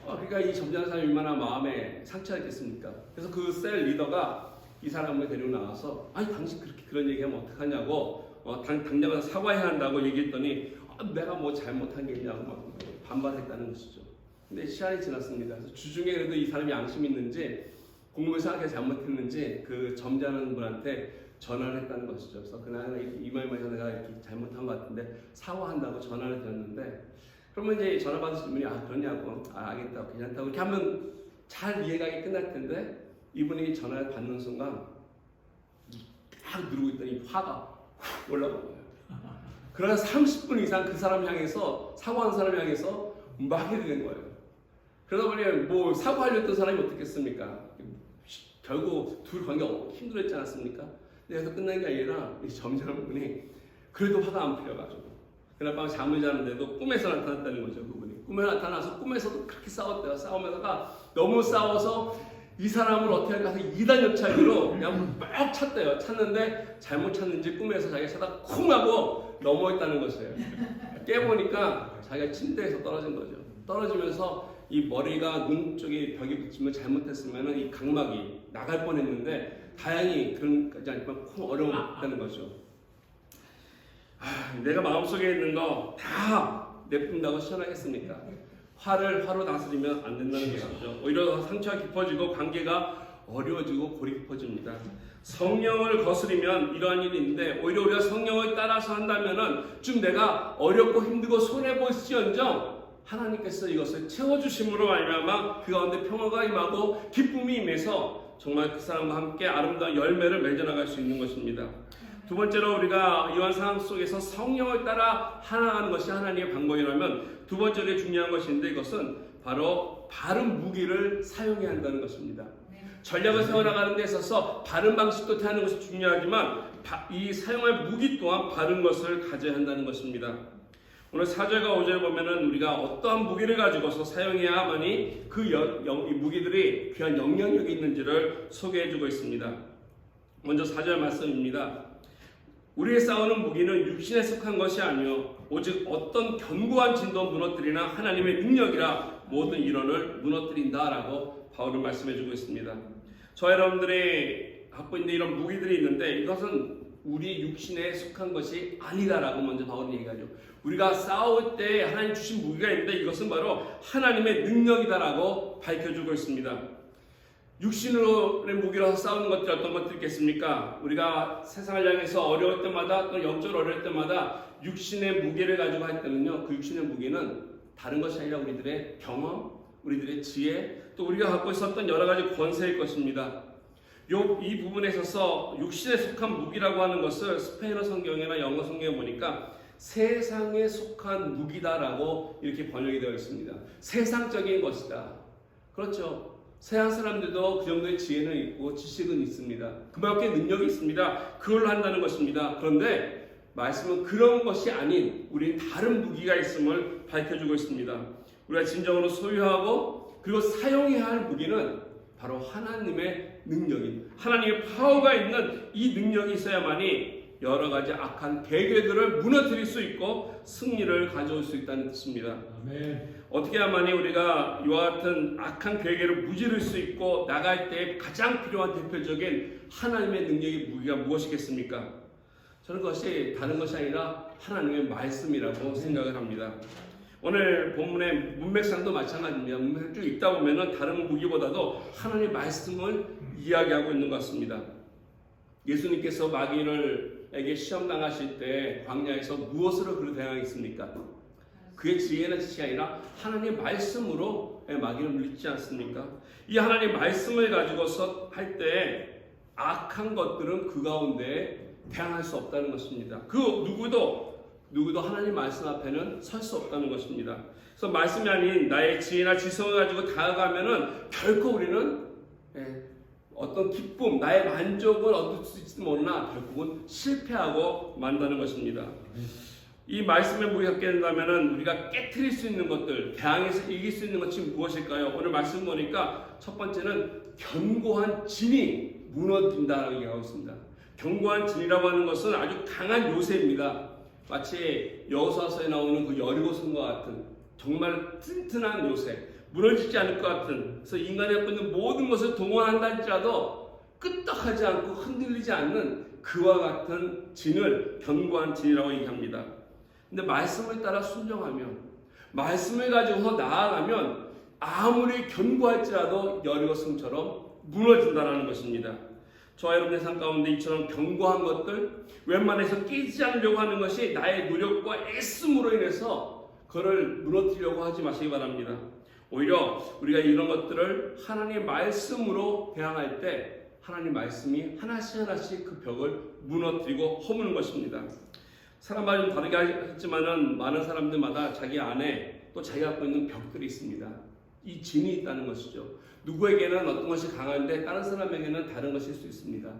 그러니까 이 점잖은 사람이 얼마나 마음에 상처가 있겠습니까? 그래서 그 셀 리더가 이 사람을 데리고 나와서 아니 당신 그렇게 그런 얘기하면 어떡하냐고 당장 가서 사과해야 한다고 얘기했더니 내가 뭐 잘못한 게 있냐고 막 반발했다는 것이죠. 근데 시간이 지났습니다. 그래서 주중에 그래도 이 사람이 양심이 있는지 공무상하게 잘못했는지 그 점잖은 분한테 전화를 했다는 것이죠. 그래서 그날 이 말만 해서 내가 이렇게 잘못한 것 같은데 사과한다고 전화를 드렸는데 그러면 이제 전화 받으신 분이 그러냐고 알겠다고 괜찮다고 이렇게 하면 잘 이해가게 끝날 텐데 이분이 전화를 받는 순간 딱 누르고 있더니 화가 올라온 거예요. 그래서 30분 이상 그 사람 향해서 사과한 사람 향해서 막 해야 되는 거예요. 그러다 보니 뭐 사과하려 했던 사람이 어떻겠습니까? 결국 둘 관계가 힘들었지 않았습니까? 그래서 끝난 게 아니라 이 점잖은 분이 그래도 화가 안 풀려가지고 그날 밤 잠을 자는데도 꿈에서 나타났다는 거죠. 그분이 꿈에 나타나서 꿈에서도 그렇게 싸웠대요. 싸우면서가 너무 싸워서 이 사람을 어떻게 할까 해서 2단 옆차기로 그냥 막 찼대요. 찼는데 잘못 찼는지 꿈에서 자기가 차다 쿵 하고 넘어있다는 것이에요. 깨보니까 자기가 침대에서 떨어진 거죠. 떨어지면서 이 머리가 눈 쪽에 벽에 붙이면 잘못했으면 이 각막이 나갈 뻔했는데 다행히 그런 까지 아니지만 쿵 어려웠다는 거죠. 내가 마음속에 있는 거 다 내뿜다고 시원하겠습니까? 화를 화로 다스리면 안 된다는 것이죠. 오히려 상처가 깊어지고 관계가 어려워지고 골이 깊어집니다. 성령을 거스리면 이러한 일이 있는데 오히려 우리가 성령을 따라서 한다면은 좀 내가 어렵고 힘들고 손해볼지언정 하나님께서 이것을 채워주심으로 말미암아 그 가운데 평화가 임하고 기쁨이 임해서 정말 그 사람과 함께 아름다운 열매를 맺어나갈 수 있는 것입니다. 두 번째로 우리가 이러한 상황 속에서 성령을 따라 하나하는 것이 하나님의 방법이라면 두 번째로 중요한 것인데 이것은 바로 바른 무기를 사용해야 한다는 것입니다. 전략을 세워나가는 데 있어서 바른 방식도 태하는 것이 중요하지만 이 사용할 무기 또한 바른 것을 가져야 한다는 것입니다. 오늘 4절과 5절을 보면은 우리가 어떠한 무기를 가지고서 사용해야만이 그 이 무기들이 귀한 영향력이 있는지를 소개해주고 있습니다. 먼저 4절 말씀입니다. 우리의 싸우는 무기는 육신에 속한 것이 아니요 오직 어떤 견고한 진도 무너뜨리나 하나님의 능력이라 모든 이론을 무너뜨린다라고 바울은 말씀해주고 있습니다. 저 여러분들이 갖고 있는 이런 무기들이 있는데 이것은 우리 육신에 속한 것이 아니다라고 먼저 바울은 얘기하죠. 우리가 싸울 때 하나님 주신 무기가 있는데 이것은 바로 하나님의 능력이다라고 밝혀주고 있습니다. 육신으로의 무기로 싸우는 것들이 어떤 것들이 있겠습니까? 우리가 세상을 향해서 어려울 때마다 또 영적으로 어려울 때마다 육신의 무게를 가지고 할 때는요, 그 육신의 무게는 다른 것이 아니라 우리들의 경험, 우리들의 지혜, 또 우리가 갖고 있었던 여러 가지 권세일 것입니다. 이 부분에 있어서 육신에 속한 무기라고 하는 것을 스페인어 성경이나 영어 성경에 보니까 세상에 속한 무기다라고 이렇게 번역이 되어 있습니다. 세상적인 것이다. 그렇죠. 세상 사람들도 그 정도의 지혜는 있고 지식은 있습니다. 그만큼 능력이 있습니다. 그걸로 한다는 것입니다. 그런데 말씀은 그런 것이 아닌 우리는 다른 무기가 있음을 밝혀주고 있습니다. 우리가 진정으로 소유하고 그리고 사용해야 할 무기는 바로 하나님의 능력인, 하나님의 파워가 있는 이 능력이 있어야만이 여러 가지 악한 계획들을 무너뜨릴 수 있고 승리를 가져올 수 있다는 뜻입니다. 아멘. 어떻게 하면이 우리가 이와 같은 악한 계획을 무찌를 수 있고 나갈 때 가장 필요한 대표적인 하나님의 능력의 무기가 무엇이겠습니까? 저는 그것이 다른 것이 아니라 하나님의 말씀이라고 생각을 합니다. 오늘 본문의 문맥상도 마찬가지입니다. 문맥 쭉 읽다 보면은 다른 무기보다도 하나님의 말씀을 이야기하고 있는 것 같습니다. 예수님께서 마귀에게 시험 당하실 때 광야에서 무엇으로 그를 대항했습니까? 그의 지혜나 지식이 아니라 하나님의 말씀으로 마귀를 물리지 않습니까? 이 하나님의 말씀을 가지고서 할 때 악한 것들은 그 가운데 대항할 수 없다는 것입니다. 그 누구도 하나님 말씀 앞에는 설 수 없다는 것입니다. 그래서 말씀이 아닌 나의 지혜나 지성을 가지고 다가가면은 결코 우리는 어떤 기쁨, 나의 만족을 얻을 수 있을지 모르나 결국은 실패하고 만다는 것입니다. 이 말씀에 무게 갖게 된다면은 우리가 깨트릴 수 있는 것들, 대항해서 이길 수 있는 것이 무엇일까요? 오늘 말씀 보니까 첫 번째는 견고한 진이 무너진다라고 얘기하고 있습니다. 견고한 진이라고 하는 것은 아주 강한 요새입니다. 마치 여호수아서에 나오는 그 여리고성과 같은 정말 튼튼한 요새, 무너지지 않을 것 같은, 그래서 인간이 갖고 있는 모든 것을 동원한다 할지라도 끄떡하지 않고 흔들리지 않는 그와 같은 진을 견고한 진이라고 얘기합니다. 근데 말씀을 따라 순종하면, 말씀을 가지고 나아가면 아무리 견고할지라도 여리고성처럼 무너진다는 것입니다. 저와 여러분의 삶 가운데 이처럼 견고한 것들, 웬만해서 깨지지 않으려고 하는 것이 나의 노력과 애씀으로 인해서 그를 무너뜨리려고 하지 마시기 바랍니다. 오히려 우리가 이런 것들을 하나님의 말씀으로 대항할 때 하나님의 말씀이 하나씩 하나씩 그 벽을 무너뜨리고 허무는 것입니다. 사람마다 좀 다르게 하지만은 많은 사람들마다 자기 안에 또 자기가 갖고 있는 벽들이 있습니다. 이 진이 있다는 것이죠. 누구에게는 어떤 것이 강한데 다른 사람에게는 다른 것일 수 있습니다.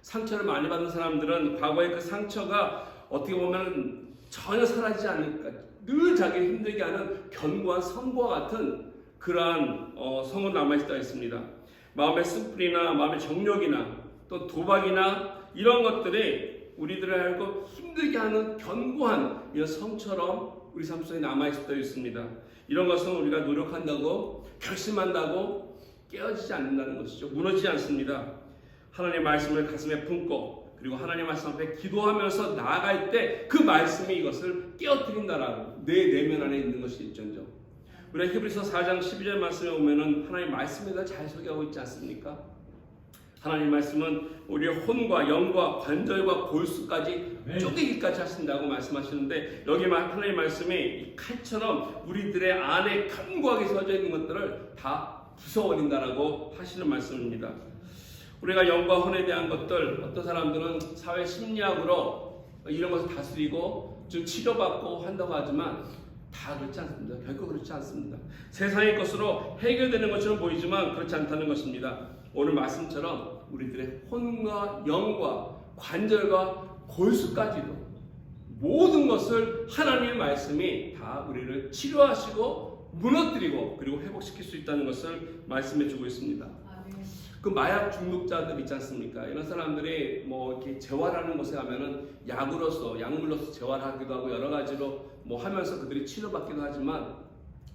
상처를 많이 받은 사람들은 과거의 그 상처가 어떻게 보면 전혀 사라지지 않으니까 늘 자기를 힘들게 하는 견고한 성과 같은 그러한 성은 남아있다 있습니다. 마음의 습불이나 마음의 정욕이나 또 도박이나 이런 것들이 우리들을 알고 힘들게 하는 견고한 이런 성처럼 우리 삶 속에 남아있다 있습니다. 이런 것은 우리가 노력한다고 결심한다고 깨어지지 않는다는 것이죠. 무너지지 않습니다. 하나님의 말씀을 가슴에 품고 그리고 하나님 말씀 앞에 기도하면서 나아갈 때 그 말씀이 이것을 깨어뜨린다라고 내 내면 안에 있는 것이 있죠. 우리가 히브리서 4장 12절 말씀에 보면은 하나님 말씀에다 잘 소개하고 있지 않습니까? 하나님 말씀은 우리의 혼과 영과 관절과 골수까지 쪼개기까지 하신다고 말씀하시는데 여기만 하나님 말씀이 칼처럼 우리들의 안에 견고하게 서져 있는 것들을 다 부숴버린다라고 하시는 말씀입니다. 우리가 영과 혼에 대한 것들 어떤 사람들은 사회 심리학으로 이런 것을 다스리고 좀 치료받고 한다고 하지만 다 그렇지 않습니다. 결코 그렇지 않습니다. 세상의 것으로 해결되는 것처럼 보이지만 그렇지 않다는 것입니다. 오늘 말씀처럼 우리들의 혼과 영과 관절과 골수까지도 모든 것을 하나님의 말씀이 다 우리를 치료하시고 무너뜨리고 그리고 회복시킬 수 있다는 것을 말씀해 주고 있습니다. 그 마약 중독자들 있지 않습니까? 이런 사람들이 뭐 이렇게 재활하는 곳에 가면은 약물로서 재활하기도 하고 여러 가지로 뭐 하면서 그들이 치료받기도 하지만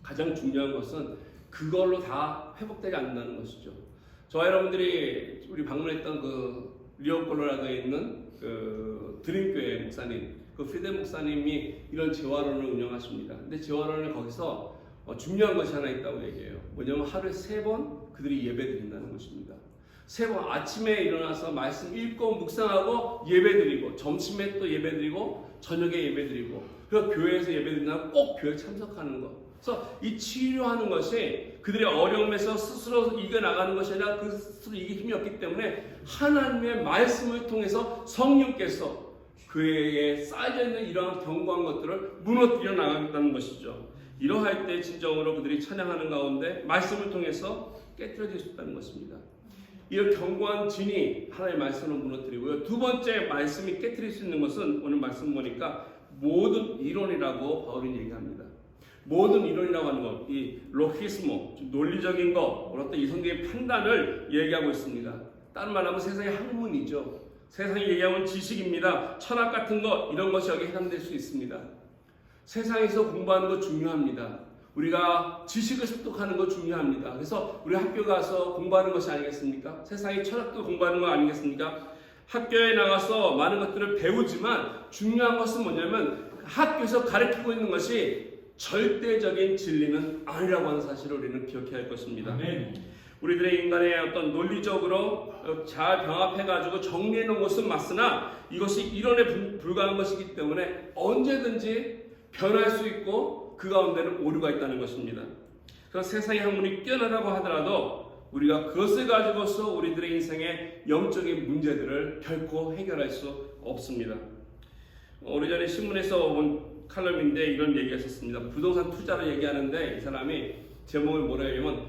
가장 중요한 것은 그걸로 다 회복되지 않는다는 것이죠. 저와 여러분들이 우리 방문했던 그 리오 콜로라도에 있는 그 드림교회 목사님, 그 피데 목사님이 이런 재활원을 운영하십니다. 근데 재활원을 거기서 중요한 것이 하나 있다고 얘기해요. 뭐냐면 하루에 3번 그들이 예배 드린다는 것입니다. 3번 아침에 일어나서 말씀 읽고 묵상하고 예배 드리고, 점심에 또 예배 드리고, 저녁에 예배 드리고, 그리고 교회에서 예배 드린다면 꼭 교회 참석하는 것. 그래서 이 치료하는 것이 그들의 어려움에서 스스로 이겨나가는 것이 아니라 그 스스로 이길 힘이 없기 때문에 하나님의 말씀을 통해서 성령께서 그에게 쌓여져 있는 이러한 견고한 것들을 무너뜨려 나가겠다는 것이죠. 이러할 때 진정으로 그들이 찬양하는 가운데 말씀을 통해서 깨뜨려질 수 있다는 것입니다. 이 견고한 진이 하나님의 말씀을 무너뜨리고요. 두 번째 말씀이 깨뜨릴 수 있는 것은 오늘 말씀 보니까 모든 이론이라고 바울이 얘기합니다. 모든 이론이라고 하는 것, 이 로히스모, 논리적인 것, 어떤 이성적인 판단을 얘기하고 있습니다. 다른 말로 하면 세상의 학문이죠. 세상이 얘기하면 지식입니다. 철학 같은 것, 이런 것이 여기 해당될 수 있습니다. 세상에서 공부하는 거 중요합니다. 우리가 지식을 습득하는 거 중요합니다. 그래서 우리 학교 가서 공부하는 것이 아니겠습니까? 세상의 철학도 공부하는 거 아니겠습니까? 학교에 나가서 많은 것들을 배우지만 중요한 것은 뭐냐면 학교에서 가르치고 있는 것이 절대적인 진리는 아니라고 하는 사실을 우리는 기억해야 할 것입니다. 아멘. 우리들의 인간의 어떤 논리적으로 잘 병합해가지고 정리해 놓은 것은 맞으나 이것이 이론에 불과한 것이기 때문에 언제든지 변할 수 있고 그 가운데는 오류가 있다는 것입니다. 그래서 세상의 학문이 뛰어나다고 하더라도 우리가 그것을 가지고서 우리들의 인생의 영적인 문제들을 결코 해결할 수 없습니다. 오래전에 신문에서 본 칼럼인데 이런 얘기가 있었습니다. 부동산 투자를 얘기하는데 이 사람이 제목을 뭐라 하냐면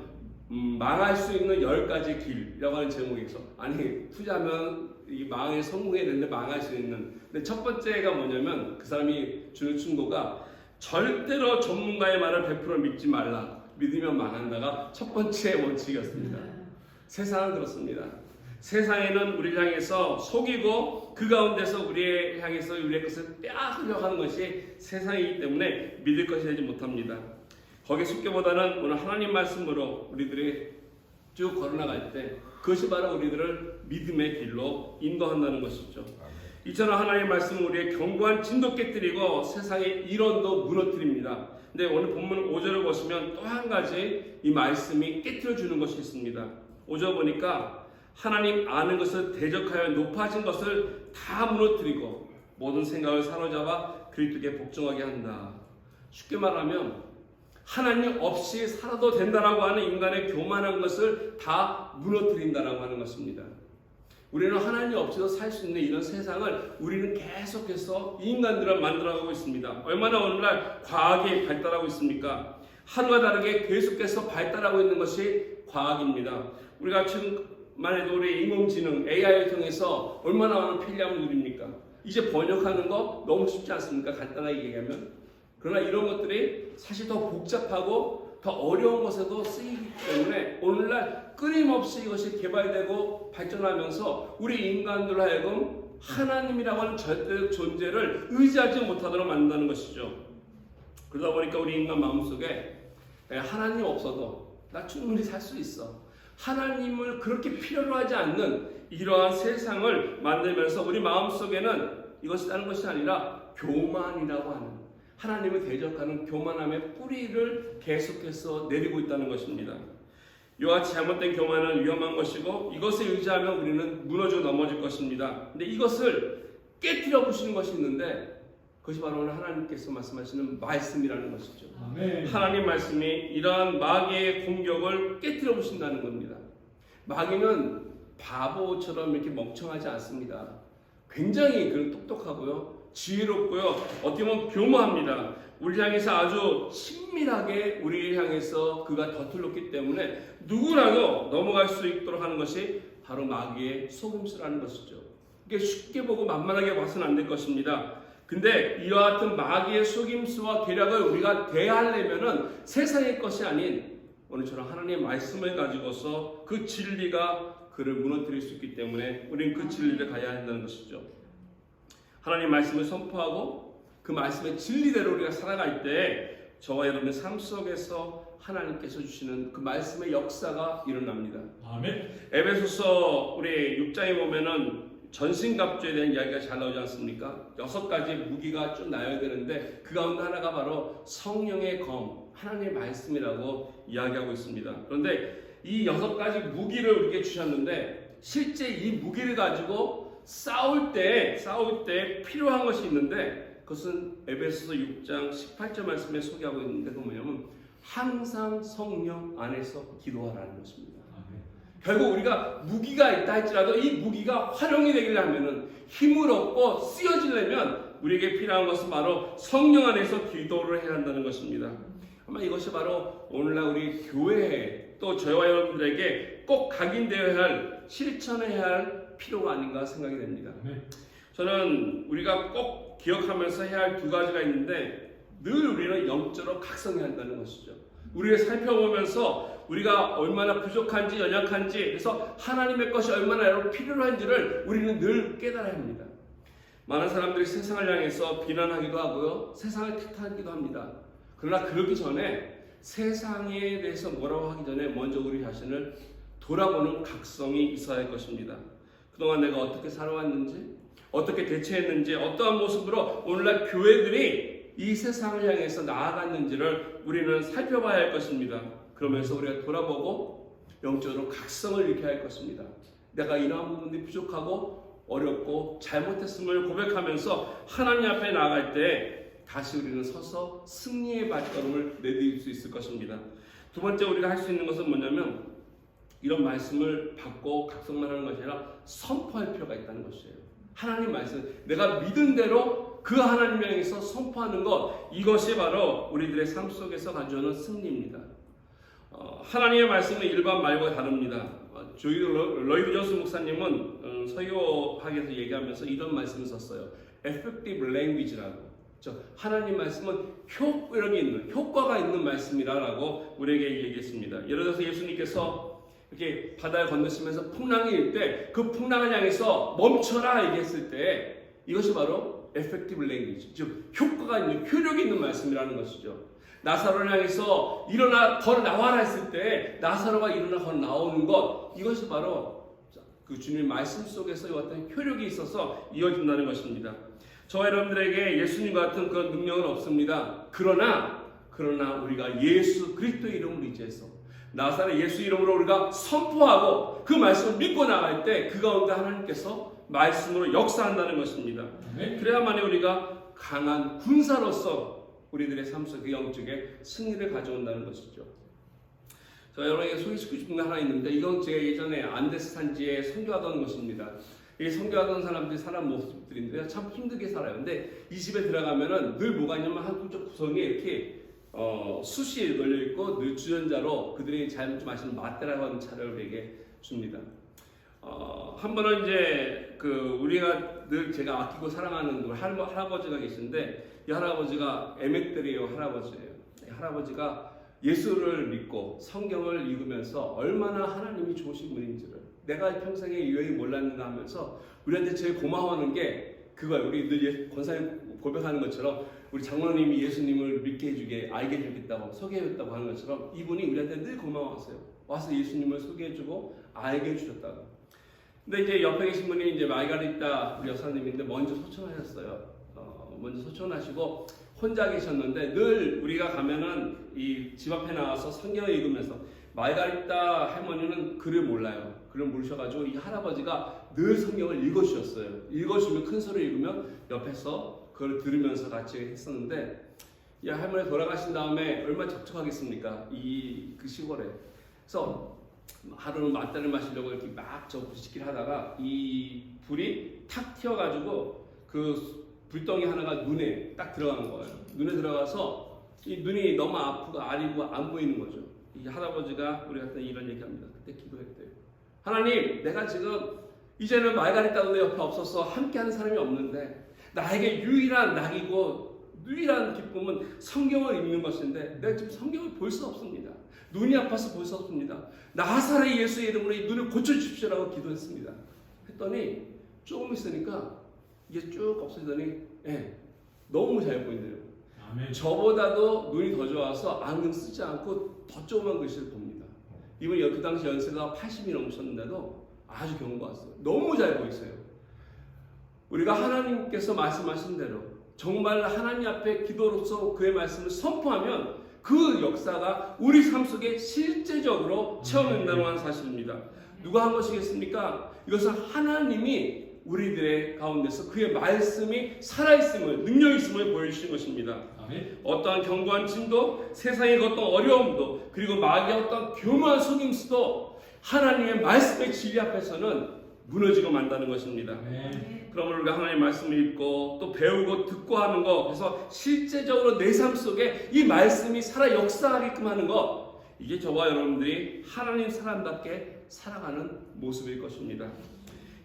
망할 수 있는 10가지 길이라고 하는 제목이 있어. 아니 투자하면 이 망에 성공해야 되는데 망할 수 있는. 근데 첫 번째가 뭐냐면 그 사람이 주는 충고가 절대로 전문가의 말을 100% 믿지 말라. 믿으면 망한다가 첫 번째 원칙이었습니다. 세상은 그렇습니다. 세상에는 우리를 향해서 속이고 그 가운데서 우리를 향해서 우리의 것을 빼앗으려고 하는 것이 세상이기 때문에 믿을 것이 되지 못합니다. 거기에 속기보다는 오늘 하나님 말씀으로 우리들이 쭉 걸어나갈 때 그것이 바로 우리들을 믿음의 길로 인도한다는 것이죠. 이처럼 하나님의 말씀은 우리의 견고한 진도 깨뜨리고 세상의 이론도 무너뜨립니다. 근데 오늘 본문 5절을 보시면 또 한 가지 이 말씀이 깨뜨려 주는 것이 있습니다. 5절 보니까 하나님 아는 것을 대적하여 높아진 것을 다 무너뜨리고 모든 생각을 사로잡아 그리스도께 복종하게 한다. 쉽게 말하면 하나님 없이 살아도 된다라고 하는 인간의 교만한 것을 다 무너뜨린다라고 하는 것입니다. 우리는 하나님 없이도 살 수 있는 이런 세상을 우리는 계속해서 인간들을 만들어가고 있습니다. 얼마나 오늘날 과학이 발달하고 있습니까? 하루가 다르게 계속해서 발달하고 있는 것이 과학입니다. 우리가 지금만 해도 우리 인공지능 AI를 통해서 얼마나 많은 편리함을 누립니까? 이제 번역하는 거 너무 쉽지 않습니까? 간단하게 얘기하면. 그러나 이런 것들이 사실 더 복잡하고 더 어려운 것에도 쓰이기 때문에 오늘날 끊임없이 이것이 개발되고 발전하면서 우리 인간들로 하여금 하나님이라고 하는 절대적 존재를 의지하지 못하도록 만든다는 것이죠. 그러다 보니까 우리 인간 마음속에 하나님 없어도 나 충분히 살 수 있어. 하나님을 그렇게 필요로 하지 않는 이러한 세상을 만들면서 우리 마음속에는 이것이 다른 것이 아니라 교만이라고 하는 하나님을 대적하는 교만함의 뿌리를 계속해서 내리고 있다는 것입니다. 이와 같이 잘못된 교만은 위험한 것이고 이것을 의지하면 우리는 무너져 넘어질 것입니다. 근데 이것을 깨뜨려 부시는 것이 있는데 그것이 바로 오늘 하나님께서 말씀하시는 말씀이라는 것이죠. 아멘. 하나님 말씀이 이러한 마귀의 공격을 깨뜨려 부신다는 겁니다. 마귀는 바보처럼 이렇게 멍청하지 않습니다. 굉장히 똑똑하고요. 지혜롭고요. 어떻게 보면 교모합니다. 우리 향해서 아주 친밀하게 우리를 향해서 그가 덧들렀기 때문에 누구라도 넘어갈 수 있도록 하는 것이 바로 마귀의 속임수라는 것이죠. 이게 쉽게 보고 만만하게 봐서는 안 될 것입니다. 근데 이와 같은 마귀의 속임수와 계략을 우리가 대하려면은 세상의 것이 아닌 오늘처럼 하나님의 말씀을 가지고서 그 진리가 그를 무너뜨릴 수 있기 때문에 우리는 그 진리를 가야 한다는 것이죠. 하나님 말씀을 선포하고 그 말씀의 진리대로 우리가 살아갈 때 저와 여러분의 삶 속에서 하나님께서 주시는 그 말씀의 역사가 일어납니다. 아멘. 에베소서 우리 6장에 보면은 전신갑주에 대한 이야기가 잘 나오지 않습니까? 6가지 무기가 쭉 나와야 되는데 그 가운데 하나가 바로 성령의 검, 하나님의 말씀이라고 이야기하고 있습니다. 그런데 이 6가지 무기를 우리에게 주셨는데 실제 이 무기를 가지고 싸울 때 필요한 것이 있는데 그것은 에베소서 6장 18절 말씀에 소개하고 있는데 그 뭐냐면 항상 성령 안에서 기도하라는 것입니다. 결국 우리가 무기가 있다 할지라도 이 무기가 활용이 되기를 하면은 힘을 얻고 쓰여지려면 우리에게 필요한 것은 바로 성령 안에서 기도를 해야 한다는 것입니다. 아마 이것이 바로 오늘날 우리 교회에 또 저와 여러분들에게 꼭 각인되어야 할 실천해야 할 필요가 아닌가 생각이 됩니다. 저는 우리가 꼭 기억하면서 해야 할 2가지가 있는데 늘 우리는 영적으로 각성해야 한다는 것이죠. 우리를 살펴보면서 우리가 얼마나 부족한지 연약한지 그래서 하나님의 것이 얼마나 필요한지를 우리는 늘 깨달아야 합니다. 많은 사람들이 세상을 향해서 비난하기도 하고요. 세상을 탓하기도 합니다. 그러나 그러기 전에 세상에 대해서 뭐라고 하기 전에 먼저 우리 자신을 돌아보는 각성이 있어야 할 것입니다. 그동안 내가 어떻게 살아왔는지 어떻게 대처했는지 어떠한 모습으로 오늘날 교회들이 이 세상을 향해서 나아갔는지를 우리는 살펴봐야 할 것입니다. 그러면서 우리가 돌아보고 영적으로 각성을 일으켜야 할 것입니다. 내가 이러한 부분이 부족하고 어렵고 잘못했음을 고백하면서 하나님 앞에 나아갈 때 다시 우리는 서서 승리의 발걸음을 내디딜 수 있을 것입니다. 2번째 우리가 할 수 있는 것은 뭐냐면 이런 말씀을 받고 각성만 하는 것이 아니라 선포할 필요가 있다는 것이에요. 하나님 말씀, 내가 믿은 대로 그 하나님 향해서 선포하는 것, 이것이 바로 우리들의 삶 속에서 가져오는 승리입니다. 하나님의 말씀은 일반 말과 다릅니다. 로이드 존스 목사님은 서유학에서 얘기하면서 이런 말씀을 썼어요. Effective language라고. 하나님 말씀은 효과가 있는 말씀이라고 우리에게 얘기했습니다. 예를 들어서 예수님께서 이렇게 바다를 건너시면서 풍랑이 일 때 그 풍랑을 향해서 멈춰라 얘기했을 때 이것이 바로 effective language, 즉 효과가 있는 효력이 있는 말씀이라는 것이죠. 나사로를 향해서 일어나 걸어 나와라 했을 때 나사로가 일어나 걸어 나오는 것, 이것이 바로 그 주님의 말씀 속에서 어떤 효력이 있어서 이어진다는 것입니다. 저와 여러분들에게 예수님 같은 그런 능력은 없습니다. 그러나 우리가 예수 그리스도의 이름을 의지해서 나사렛 예수 이름으로 우리가 선포하고 그 말씀을 믿고 나갈 때 그 가운데 하나님께서 말씀으로 역사한다는 것입니다. 그래야만이 우리가 강한 군사로서 우리들의 삶 속에 영적의 승리를 가져온다는 것이죠. 제가 여러분에게 소개시키고 싶은 게 하나 있는데 이건 제가 예전에 안데스 산지에 선교하던 것입니다. 이 선교하던 사람들이 사는 모습들인데요. 참 힘들게 살아요. 근데 이 집에 들어가면은 늘 뭐가 있냐면 한쪽 구석에 이렇게 숯이 널려있고 늘 주전자로 그들이 잘 마시는 마테라고 하는 차를 우리에게 줍니다. 한 번은 이제 우리가 늘 제가 아끼고 사랑하는 우리 할아버지가 계신데 이 할아버지가 에메트리오 할아버지예요. 이 할아버지가 예수를 믿고 성경을 읽으면서 얼마나 하나님이 좋으신 분인지를 내가 평생에 유형이 몰랐는가 하면서 우리한테 제일 고마워하는 게 그거예요. 우리 늘 권사님 고백하는 것처럼 우리 장로님이 예수님을 믿게 해주게 알게 해주겠다고 소개해줬다고 하는 것처럼 이분이 우리한테 늘 고마워하세요. 와서 예수님을 소개해주고 알게 해주셨다고. 근데 이제 옆에 계신 분이 이제 마르가리타 우리 여사님인데 먼저 소천하셨어요. 먼저 소천하시고 혼자 계셨는데 늘 우리가 가면은 이 집 앞에 나와서 성경을 읽으면서 마르가리타 할머니는 글을 몰라요. 글을 모르셔가지고 이 할아버지가 늘 성경을 읽어주셨어요. 읽어주면 큰 소리 읽으면 옆에서 그걸 들으면서 같이 했었는데 이 할머니 돌아가신 다음에 얼마나 적적하겠습니까? 그 시골에. 그래서 하루는 맞다를 마시려고 이렇게 막 부딪히기를 하다가 이 불이 탁 튀어가지고 그 불덩이 하나가 눈에 딱 들어간 거예요. 눈에 들어가서 이 눈이 너무 아프고 아리고 안 보이는 거죠. 이 할아버지가 우리 같은 이런 얘기합니다. 그때 기도했대요. 하나님, 내가 지금 이제는 마르가리타도 내 옆에 없어서 함께하는 사람이 없는데 나에게 유일한 낙이고 유일한 기쁨은 성경을 읽는 것인데 내가 지금 성경을 볼 수 없습니다. 눈이 아파서 볼 수 없습니다. 나사렛 예수의 이름으로 이 눈을 고쳐주십시오라고 기도했습니다. 했더니 조금 있으니까 이게 쭉 없어지더니 너무 잘 보이네요. 아멘. 저보다도 눈이 더 좋아서 안경 쓰지 않고 더 조그만 글씨를 봅니다. 이분이 그 당시 연세가 80이 넘으셨는데도 아주 경고했어요. 너무 잘 보이세요. 우리가 하나님께서 말씀하신 대로 정말 하나님 앞에 기도로서 그의 말씀을 선포하면 그 역사가 우리 삶 속에 실제적으로 체험된다는 건 사실입니다. 누가 한 것이겠습니까? 이것은 하나님이 우리들의 가운데서 그의 말씀이 살아있음을, 능력이 있음을 보여주신 것입니다. 아멘. 어떠한 견고한 짐도, 세상의 어떤 어려움도, 그리고 마귀의 어떤 교묘한 속임수도 하나님의 말씀의 진리 앞에서는 무너지고 만다는 것입니다. 아멘. 그러면 우리가 하나님의 말씀을 읽고 또 배우고 듣고 하는 것, 그래서 실제적으로 내 삶 속에 이 말씀이 살아 역사하게끔 하는 것, 이게 저와 여러분들이 하나님 사람답게 살아가는 모습일 것입니다.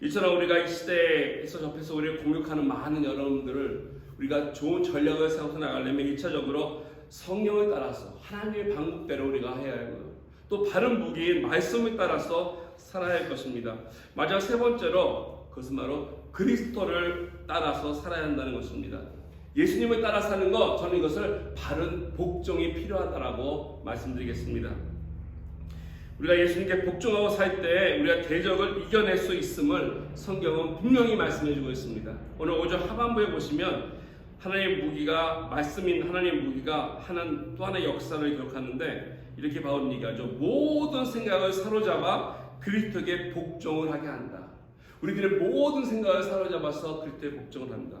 이처럼 우리가 이 시대에서 접해서 우리를 공격하는 많은 여러분들을 우리가 좋은 전략을 세워서 나가려면 1차적으로 성령을 따라서 하나님의 방법대로 우리가 해야 하고요. 또 바른 무기인 말씀을 따라서 살아야 할 것입니다. 마지막 세 번째로 그것은 바로 그리스도를 따라서 살아야 한다는 것입니다. 예수님을 따라 사는 것, 저는 이것을 바른 복종이 필요하다라고 말씀드리겠습니다. 우리가 예수님께 복종하고 살 때 우리가 대적을 이겨낼 수 있음을 성경은 분명히 말씀해주고 있습니다. 오늘 5절 하반부에 보시면 하나님의 무기가, 말씀인 하나님의 무기가 하는 또 하나의 역사를 기록하는데 이렇게 바울은 얘기하죠. 모든 생각을 사로잡아 그리스도에게 복종을 하게 한다. 우리들의 모든 생각을 사로잡아서 그리스도에 복종을 한다.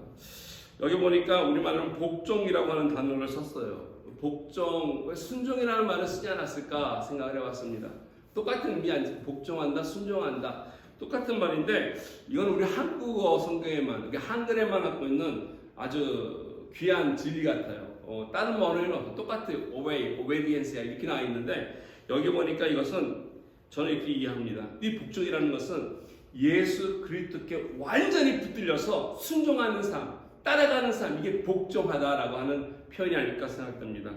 여기 보니까 우리말로는 복종이라고 하는 단어를 썼어요. 복종, 왜 순종이라는 말을 쓰지 않았을까 생각을 해봤습니다. 똑같은 의미 아니죠. 복종한다, 순종한다. 똑같은 말인데 이건 우리 한국어 성경에만, 한글에만 갖고 있는 아주 귀한 진리 같아요. 다른 언어에는 똑같아요. obey, obedience야 이렇게 나와 있는데 여기 보니까 이것은 저는 이렇게 이해합니다. 이 복종이라는 것은 예수 그리스도께 완전히 붙들려서 순종하는 삶, 따라가는 삶, 이게 복종하다라고 하는 표현이 아닐까 생각됩니다.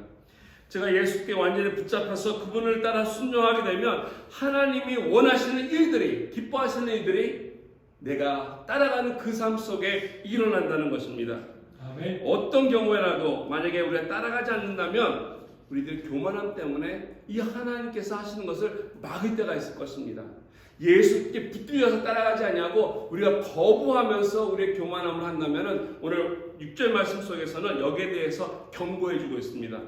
제가 예수께 완전히 붙잡혀서 그분을 따라 순종하게 되면 하나님이 원하시는 일들이, 기뻐하시는 일들이 내가 따라가는 그 삶 속에 일어난다는 것입니다. 아멘. 어떤 경우에라도 만약에 우리가 따라가지 않는다면 우리들 교만함 때문에 이 하나님께서 하시는 것을 막을 때가 있을 것입니다. 예수께 붙들려서 따라가지 않냐고 우리가 거부하면서 우리의 교만함을 한다면 오늘 6절 말씀 속에서는 여기에 대해서 경고해주고 있습니다.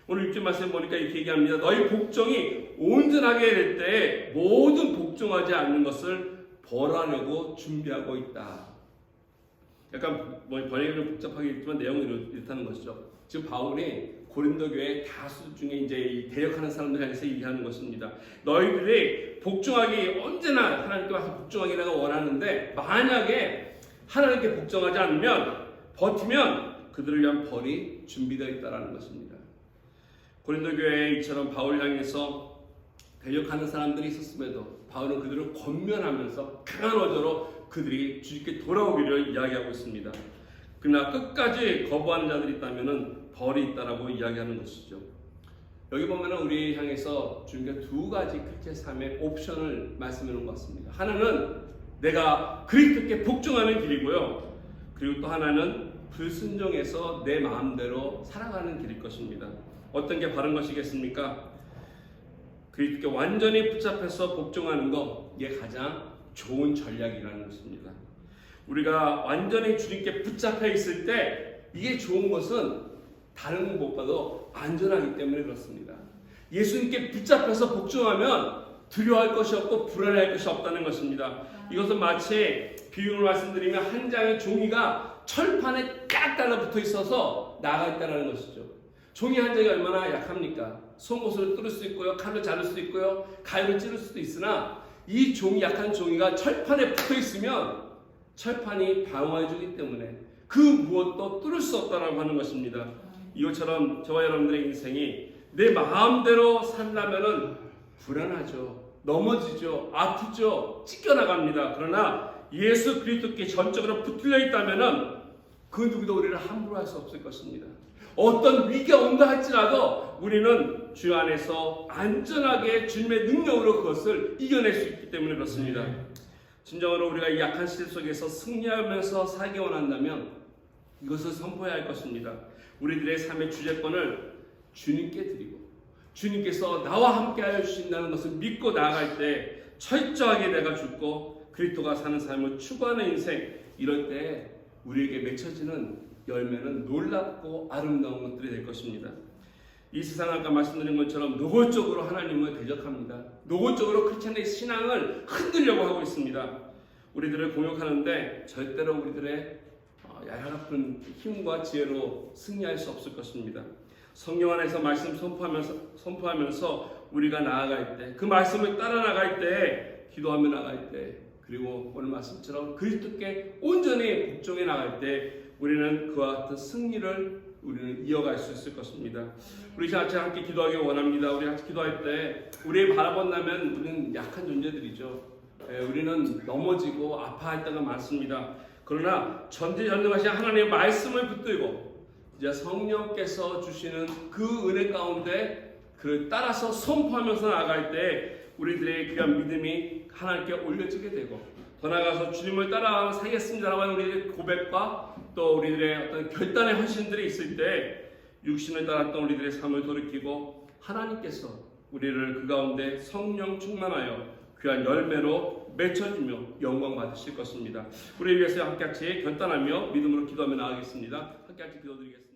오늘 6절 말씀 보니까 이렇게 얘기합니다. 너희 복종이 온전하게 될 때 모든 복종하지 않는 것을 벌하려고 준비하고 있다. 약간 번역이 좀 복잡하게 있지만 내용은 이렇다는 것이죠. 지금 바울이 고린도 교회 다수 중에 이제 이 대역하는 사람들 향해서 얘기하는 것입니다. 너희들이 복종하기 언제나 하나님께 와서 복종하기를 원하는데 만약에 하나님께 복종하지 않으면 버티면 그들을 위한 벌이 준비되어 있다는 것입니다. 고린도 교회에 이처럼 바울 향해서 대역하는 사람들이 있었음에도 바울은 그들을 권면하면서 강한 어조로 그들이 주님께 돌아오기를 이야기하고 있습니다. 그러나 끝까지 거부하는 자들이 있다면 벌이 있다라고 이야기하는 것이죠. 여기 보면 우리 향해서 주님께 두 가지 크리스찬 삶의 옵션을 말씀해 놓은 것 같습니다. 하나는 내가 그리스도께 복종하는 길이고요. 그리고 또 하나는 불순종해서 내 마음대로 살아가는 길일 것입니다. 어떤 게 바른 것이겠습니까? 그리스도께 완전히 붙잡혀서 복종하는 것, 이게 가장 좋은 전략이라는 것입니다. 우리가 완전히 주님께 붙잡혀 있을 때 이게 좋은 것은 다른 것보다도 안전하기 때문에 그렇습니다. 예수님께 붙잡혀서 복종하면 두려워할 것이 없고 불안할 것이 없다는 것입니다. 이것은 마치 비유를 말씀드리면 한 장의 종이가 철판에 딱 달라붙어 있어서 나가 있다는 것이죠. 종이 한 장이 얼마나 약합니까? 송곳을 뚫을 수 있고요, 칼로 자를 수 있고요, 가위로 찌를 수도 있으나 이 종이, 약한 종이가 철판에 붙어 있으면 철판이 방어해주기 때문에 그 무엇도 뚫을 수 없다라고 하는 것입니다. 이것처럼 저와 여러분들의 인생이 내 마음대로 살려면은 불안하죠, 넘어지죠, 아프죠, 찢겨나갑니다. 그러나 예수 그리스도께 전적으로 붙들려 있다면은 그 누구도 우리를 함부로 할 수 없을 것입니다. 어떤 위기가 온다 할지라도 우리는 주 안에서 안전하게 주님의 능력으로 그것을 이겨낼 수 있기 때문에 그렇습니다. 진정으로 우리가 이 약한 시대 속에서 승리하면서 살기 원한다면 이것을 선포해야 할 것입니다. 우리들의 삶의 주재권을 주님께 드리고 주님께서 나와 함께하여 주신다는 것을 믿고 나아갈 때 철저하게 내가 죽고 그리스도가 사는 삶을 추구하는 인생, 이럴 때 우리에게 맺혀지는 열매는 놀랍고 아름다운 것들이 될 것입니다. 이 세상은 아까 말씀드린 것처럼 노골적으로 하나님을 대적합니다. 노골적으로 크리스천의 신앙을 흔들려고 하고 있습니다. 우리들을 공격하는데 절대로 우리들의 얄팍한 힘과 지혜로 승리할 수 없을 것입니다. 성경 안에서 말씀 선포하면서 우리가 나아갈 때, 그 말씀을 따라 나갈 때, 기도하며 나갈 때, 그리고 오늘 말씀처럼 그리스도께 온전히 복종해 나갈 때 우리는 그와 같은 승리를 우리는 이어갈 수 있을 것입니다. 우리 같이 함께 기도하기 원합니다. 우리 같이 기도할 때 우리의 바라본다면 우리는 약한 존재들이죠. 우리는 넘어지고 아파할 때가 많습니다. 그러나 전지전능하신 하나님의 말씀을 붙들고 이제 성령께서 주시는 그 은혜 가운데 그를 따라서 선포하면서 나아갈 때 우리들의 귀한 믿음이 하나님께 올려지게 되고, 더 나아가서 주님을 따라 살겠습니다라고 하는 우리의 고백과 또 우리들의 어떤 결단의 헌신들이 있을 때 육신을 따랐던 우리들의 삶을 돌이키고 하나님께서 우리를 그 가운데 성령 충만하여 귀한 열매로 맺혀주며 영광 받으실 것입니다. 우리를 위해서 함께 같이 결단하며 믿음으로 기도하며 나아가겠습니다. 함께 같이 기도드리겠습니다.